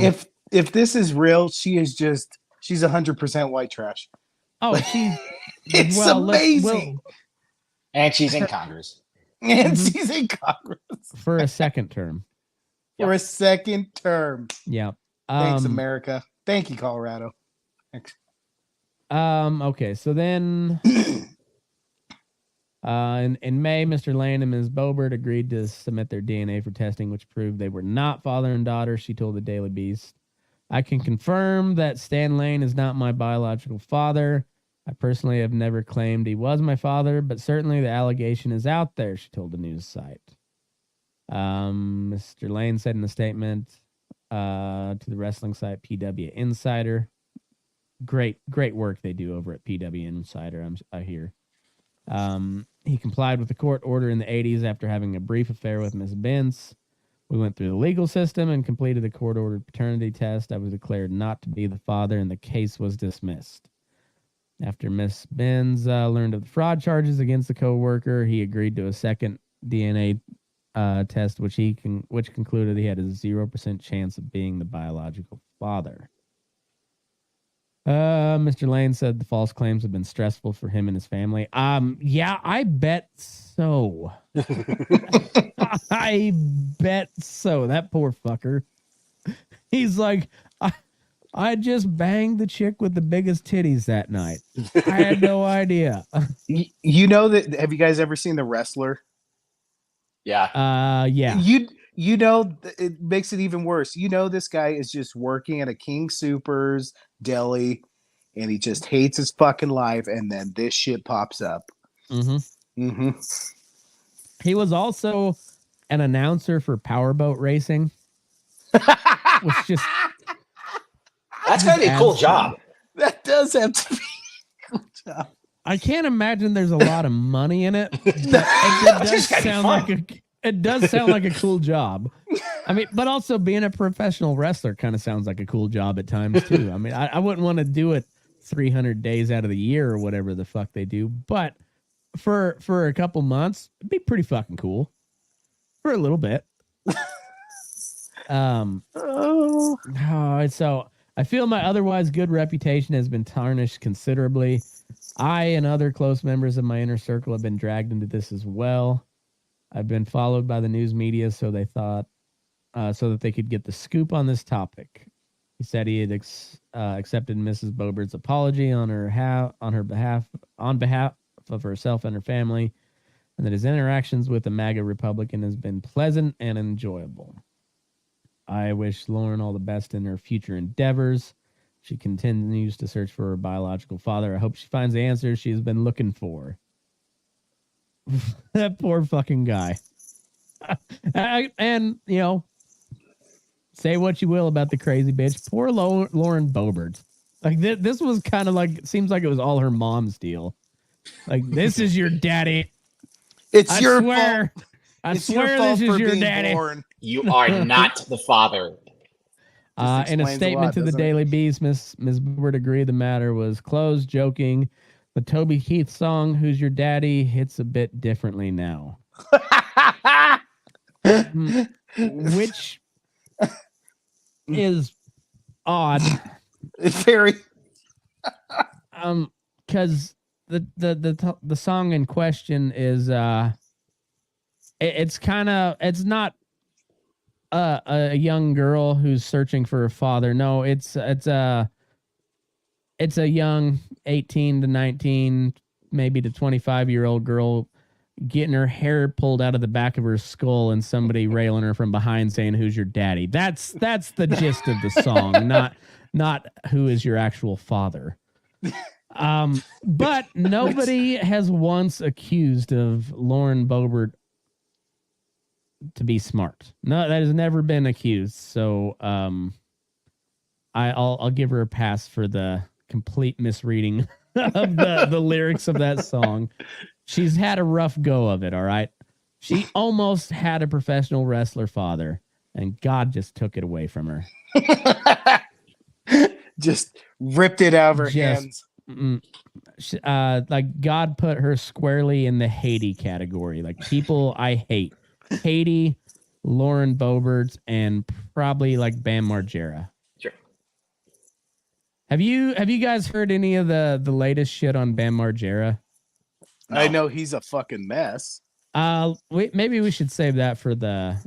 If this is real, she's 100% white trash. Oh, she It's amazing. And she's in Congress. And she's in Congress. For a second term. For a second term. Yeah. Thanks, America. Thank you, Colorado. Thanks. Okay, so then in May, Mr. Lane and Ms. Bobert agreed to submit their DNA for testing, which proved they were not father and daughter, she told the Daily Beast. I can confirm that Stan Lane is not my biological father. I personally have never claimed he was my father, but certainly the allegation is out there, she told the news site. Mr. Lane said in a statement to the wrestling site PW Insider. Great work they do over at PW Insider, I hear. He complied with the court order in the 80s after having a brief affair with Miss Benz. We went through the legal system and completed the court-ordered paternity test. I was declared not to be the father, and the case was dismissed. After Miss Benz learned of the fraud charges against the co-worker, he agreed to a second DNA test, which concluded he had a 0% chance of being the biological father. Mr. Lane said the false claims have been stressful for him and his family. Yeah, I bet so. I bet so. That poor fucker. He's like, I just banged the chick with the biggest titties that night. I had no idea. You know that? Have you guys ever seen The Wrestler? Yeah. Yeah. You know, it makes it even worse. You know, this guy is just working at a King Soopers deli, and he just hates his fucking life, and then this shit pops up. Mm-hmm. Mm-hmm. He was also an announcer for powerboat racing. Which just... That's gotta be a cool job. That does have to be a cool job. I can't imagine there's a lot of money in it. It does sound like a cool job. I mean, but also being a professional wrestler kind of sounds like a cool job at times too. I mean, I wouldn't want to do it 300 days out of the year or whatever the fuck they do, but for a couple months, it'd be pretty fucking cool. For a little bit. So I feel my otherwise good reputation has been tarnished considerably. I and other close members of my inner circle have been dragged into this as well. I've been followed by the news media, so they thought, so that they could get the scoop on this topic. He said he had accepted Mrs. Bobert's apology on behalf of herself and her family, and that his interactions with the MAGA Republican has been pleasant and enjoyable. I wish Lauren all the best in her future endeavors. She continues to search for her biological father. I hope she finds the answers she's been looking for. That poor fucking guy. And, you know, say what you will about the crazy bitch. Poor Lauren Boebert. Like, this was kind of like, it seems like it was all her mom's deal. Like, this is your daddy. It's your fault. I swear this is your daddy. Born. You are not the father. In a statement to the Daily Beast, Miss Boebert agreed the matter was closed, joking, the Toby Keith song, Who's Your Daddy, hits a bit differently now. Which is odd. Very. Because the song in question is it's not a young girl who's searching for a father. No, it's a young 18 to 19, maybe to 25-year-old girl getting her hair pulled out of the back of her skull and somebody railing her from behind saying, "Who's your daddy?" That's the gist of the song, not who is your actual father. But nobody has once accused of Lauren Boebert to be smart. No, that has never been accused. So I'll give her a pass for the complete misreading of the lyrics of that song. She's had a rough go of it, all right? She almost had a professional wrestler father, and God just took it away from her. Just ripped it out of her hands. Like God put her squarely in the Haiti category. Like people I hate. Haiti, Lauren Boebert, and probably like Bam Margera. Sure. Have you guys heard any of the latest shit on Bam Margera? No. I know he's a fucking mess. Maybe we should save that for the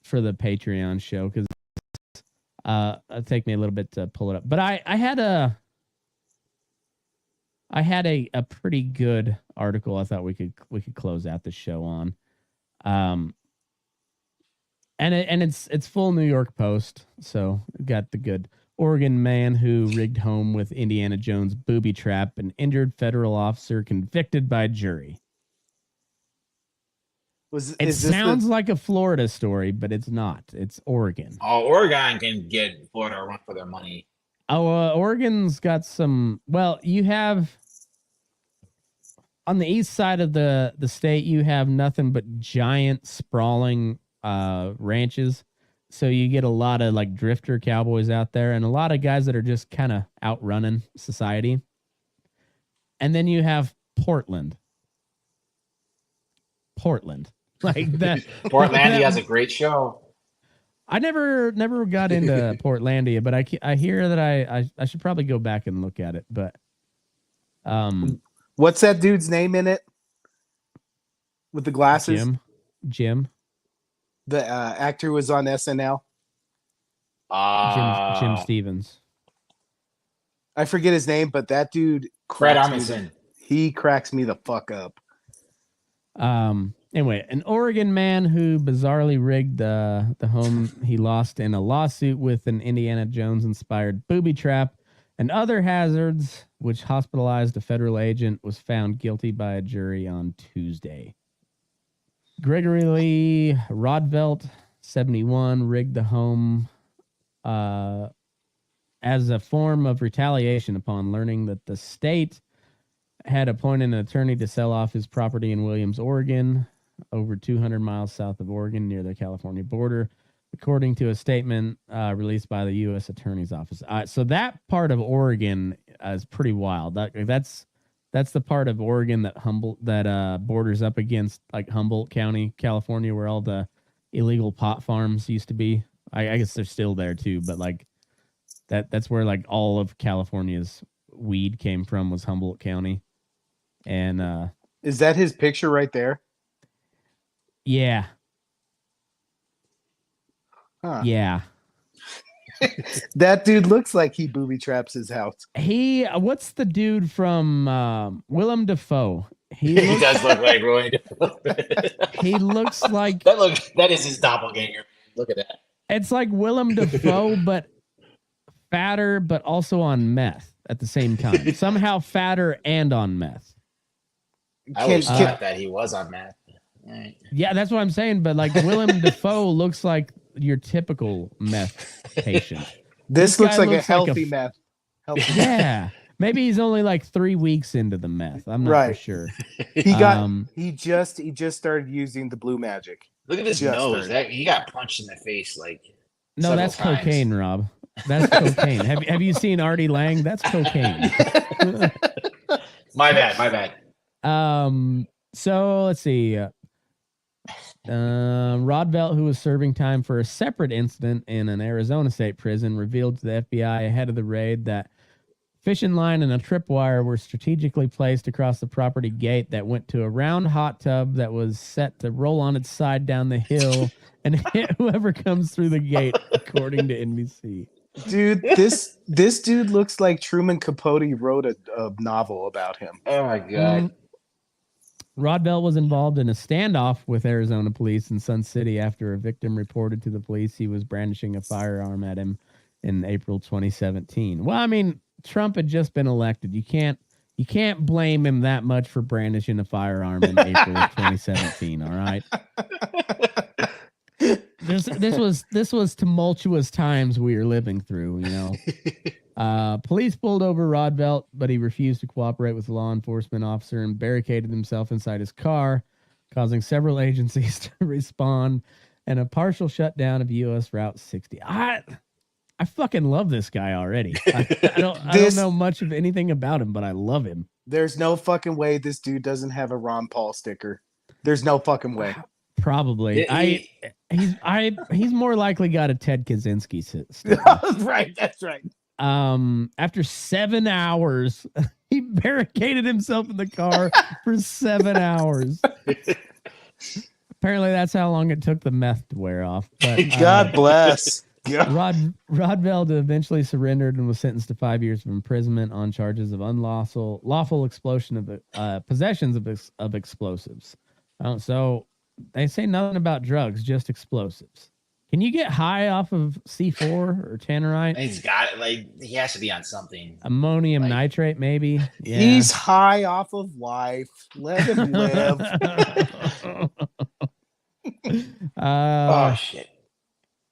Patreon show because it'll take me a little bit to pull it up. But I had a pretty good article I thought we could close out the show on. And it's full New York Post, so got the good Oregon man who rigged home with Indiana Jones booby trap and injured federal officer convicted by jury. It sounds like a Florida story, but it's not. It's Oregon. Oh, Oregon can get Florida a run for their money. Oh, Oregon's got some. Well, you have on the east side of the state, you have nothing but giant sprawling ranches. So you get a lot of like drifter cowboys out there and a lot of guys that are just kind of outrunning society. And then you have Portland. Like that. Portlandia has a great show. I never got into Portlandia, but I hear that I should probably go back and look at it. But what's that dude's name in it? With the glasses? Jim. The actor who was on SNL. Jim Stevens. I forget his name, but that dude. Fred Armisen. He cracks me the fuck up. Anyway, an Oregon man who bizarrely rigged the home he lost in a lawsuit with an Indiana Jones-inspired booby trap and other hazards, which hospitalized a federal agent, was found guilty by a jury on Tuesday. Gregory Lee Rodvelt, 71, rigged the home as a form of retaliation upon learning that the state had appointed an attorney to sell off his property in Williams, Oregon, over 200 miles south of Oregon near the California border, according to a statement released by the U.S. Attorney's Office. So that part of Oregon is pretty wild. That's the part of Oregon that borders up against like Humboldt County, California, where all the illegal pot farms used to be. I guess they're still there too, but like that's where like all of California's weed came from, was Humboldt County. And is that his picture right there? Yeah. Huh. Yeah. That dude looks like he booby traps his house. What's the dude from Willem Dafoe? He does look like Roy Dafoe. He looks like that is his doppelganger. Look at that. It's like Willem Dafoe, but fatter, but also on meth at the same time. Somehow fatter and on meth. I always thought that he was on meth. Right. Yeah, that's what I'm saying. But like Willem Dafoe looks like your typical meth patient. This looks like a healthy meth. Yeah. Maybe he's only like 3 weeks into the meth. I'm not for sure. He just started using the blue magic. Look at his nose. He got punched in the face like no, that's times. Cocaine, Rob. That's cocaine. Have you seen Artie Lang? That's cocaine. My bad. So let's see. Rodvelt, who was serving time for a separate incident in an Arizona state prison, revealed to the FBI ahead of the raid that fishing line and a tripwire were strategically placed across the property gate that went to a round hot tub that was set to roll on its side down the hill and hit whoever comes through the gate, according to NBC. Dude, this dude looks like Truman Capote wrote a novel about him. Oh my god. Rodvelt was involved in a standoff with Arizona police in Sun City after a victim reported to the police he was brandishing a firearm at him in April 2017. Well, I mean, Trump had just been elected. You can't blame him that much for brandishing a firearm in April of 2017. All right. This was tumultuous times we are living through, you know. Police pulled over Rodvelt, but he refused to cooperate with the law enforcement officer and barricaded himself inside his car, causing several agencies to respond and a partial shutdown of U.S. Route 60. I fucking love this guy already. I don't know much of anything about him, but I love him. There's no fucking way this dude doesn't have a Ron Paul sticker. There's no fucking way. Probably. He's more likely got a Ted Kaczynski sticker. Right, that's right. After 7 hours, he barricaded himself in the car for 7 hours. Apparently, that's how long it took the meth to wear off. But, God bless. Rodveld eventually surrendered and was sentenced to 5 years of imprisonment on charges of lawful explosion of possessions of explosives. So they say nothing about drugs, just explosives. Can you get high off of C4 or tannerite? He's got it. Like, he has to be on something. Ammonium nitrate, maybe. Yeah. He's high off of life. Let him live. Oh shit.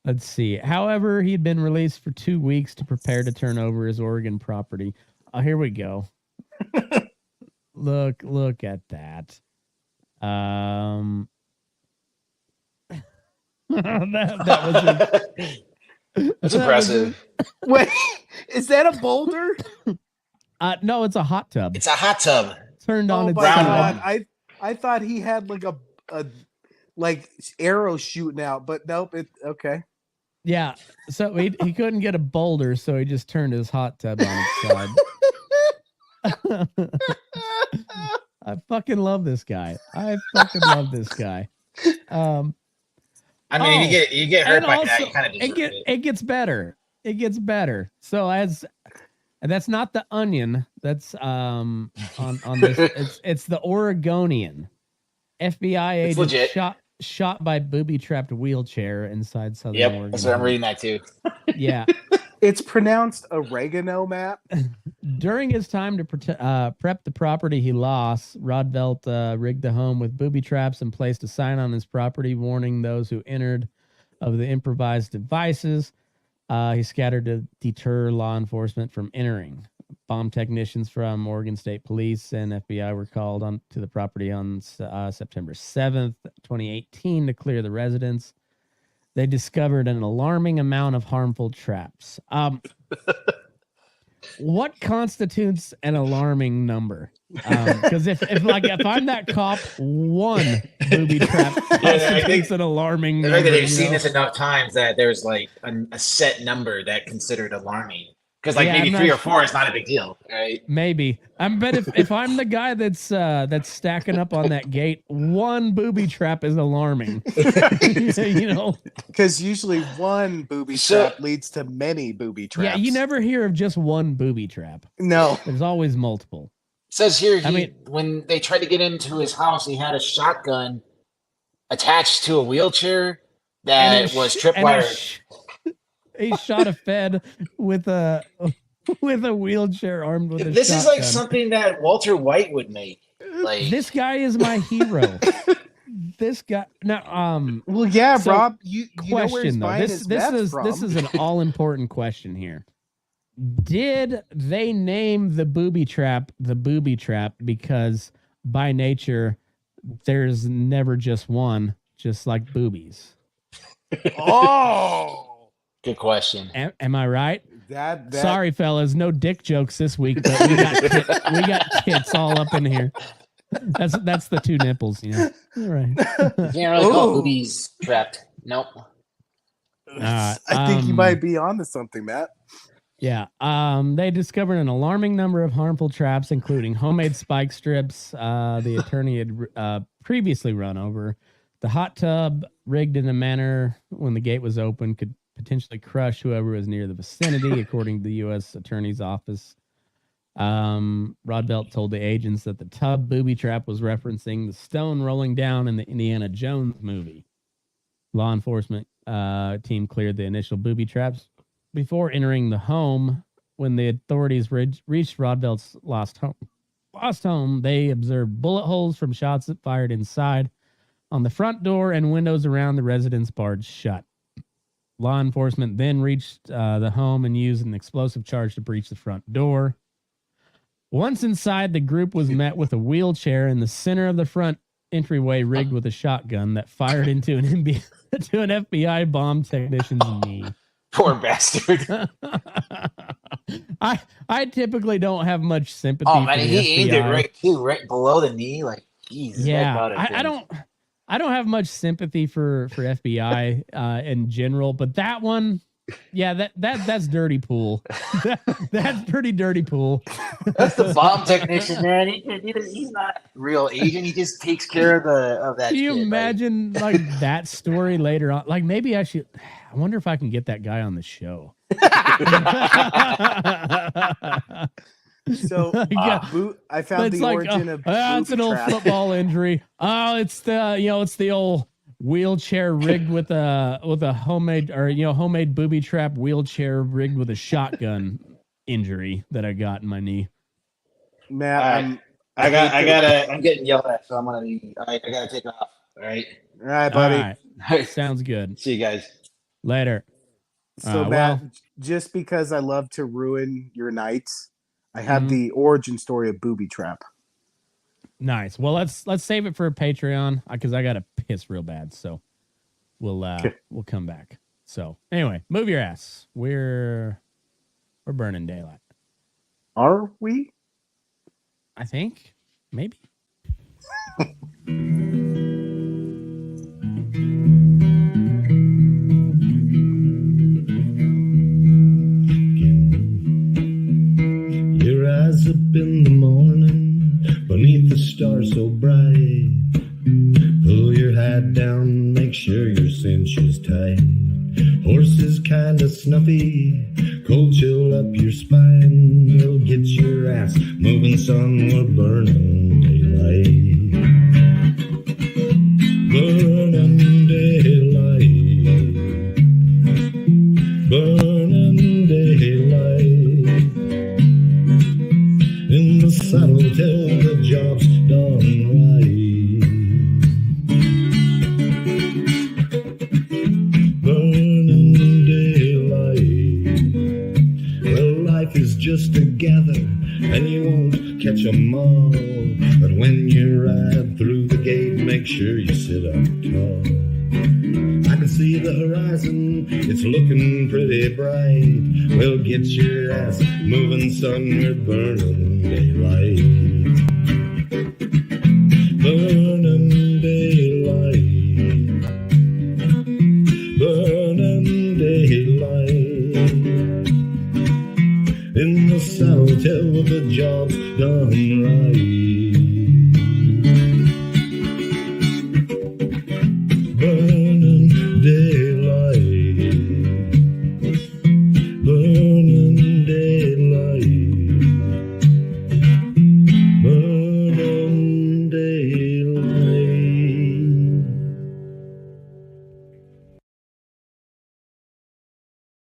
Let's see. However, he had been released for 2 weeks to prepare to turn over his Oregon property. Oh, here we go. Look at that. That was That's impressive. Wait, is that a boulder? No, it's a hot tub. It's a hot tub. Turned on its my side. God. I thought he had like a like arrow shooting out, but nope. Okay. Yeah. So he couldn't get a boulder, so he just turned his hot tub on its side. I fucking love this guy. I I mean, you get hurt by that, you kind of deserve it. It gets better. It gets better. So and that's not the Onion. That's on this. It's the Oregonian. FBI agent shot by booby-trapped wheelchair inside Southern Oregon. That's what I'm reading that too. Yeah. It's pronounced oregano, Matt. During his time to prep the property he lost, Rodveld rigged the home with booby traps and placed a sign on his property warning those who entered of the improvised devices. He scattered to deter law enforcement from entering. Bomb technicians from Oregon State Police and FBI were called on to the property on September 7th, 2018 to clear the residence. They discovered an alarming amount of harmful traps. What constitutes an alarming number? Because if I'm that cop, one booby trap constitutes an alarming number. I think they've seen this enough times that there's like a set number that considered alarming. Because maybe 3 or 4 is not a big deal, right? Maybe. But if I'm the guy that's stacking up on that gate, one booby trap is alarming. Because usually one booby trap leads to many booby traps. Yeah, you never hear of just one booby trap. No, there's always multiple. It says here, when they tried to get into his house, he had a shotgun attached to a wheelchair that was tripwired. He shot a Fed with a wheelchair armed with a This shotgun. is like something that Walter White would make. Like, this guy is my hero. This guy now well, yeah, so Rob, you question, know where he's buying his meth from. This is an all important question here. Did they name the booby trap because by nature there's never just one, just like boobies? Oh, good question. Am I right? That Sorry, fellas, no dick jokes this week, but we got tits all up in here. That's the 2 nipples, All right. You can't really call boobies trapped. Nope. I think you might be onto something, Matt. Yeah. They discovered an alarming number of harmful traps, including homemade spike strips the attorney had previously run over. The hot tub, rigged in a manner when the gate was open, could potentially crush whoever was near the vicinity, according to the U.S. Attorney's Office. Rodveld told the agents that the tub booby trap was referencing the stone rolling down in the Indiana Jones movie. Law enforcement team cleared the initial booby traps before entering the home. When the authorities reached Rodveld's lost home, they observed bullet holes from shots that fired inside on the front door and windows around the residence barred shut. Law enforcement then reached the home and used an explosive charge to breach the front door. Once inside, the group was met with a wheelchair in the center of the front entryway rigged with a shotgun that fired into an FBI bomb technician's knee. Poor bastard. I typically don't have much sympathy. Oh for man, the he aimed it FBI. right below the knee. Like, Jesus. Yeah, I don't have much sympathy for FBI in general, but that one, yeah, that's dirty pool. That's pretty dirty pool. That's the bomb technician, man. He's not real agent. He just takes care of that. Can you shit, imagine like that story later on? Like maybe I should. I wonder if I can get that guy on the show. So I found It's the like, origin of it's an old trap. football injury. Oh, it's the old wheelchair rigged with a homemade homemade booby trap wheelchair rigged with a shotgun injury that I got in my knee. Matt, I'm getting yelled at, so I gotta take off. All right. all right, buddy. All right. Sounds good. See you guys. Later. So Matt, just because I love to ruin your nights, I have the origin story of booby trap. Nice. Well, let's save it for a Patreon because I gotta piss real bad. So we'll come back. So anyway, move your ass. We're burning daylight. Are we? I think maybe. Your eyes up in the morning, beneath the stars so bright. Pull your hat down, make sure your cinch is tight. Horse is kinda snuffy, cold chill up your spine. We'll get your ass moving, son, we're burning daylight. Burning daylight. Burning daylight. In the saddle till the job's done right. Burning daylight. Well, life is just a gather, and you won't catch 'em all. But when you ride through the gate, make sure you sit up tall. I can see the horizon, it's looking pretty bright. Well, get your ass moving, son, we're burning daylight. Burning daylight. Burning daylight. In the saddle till the job's done right.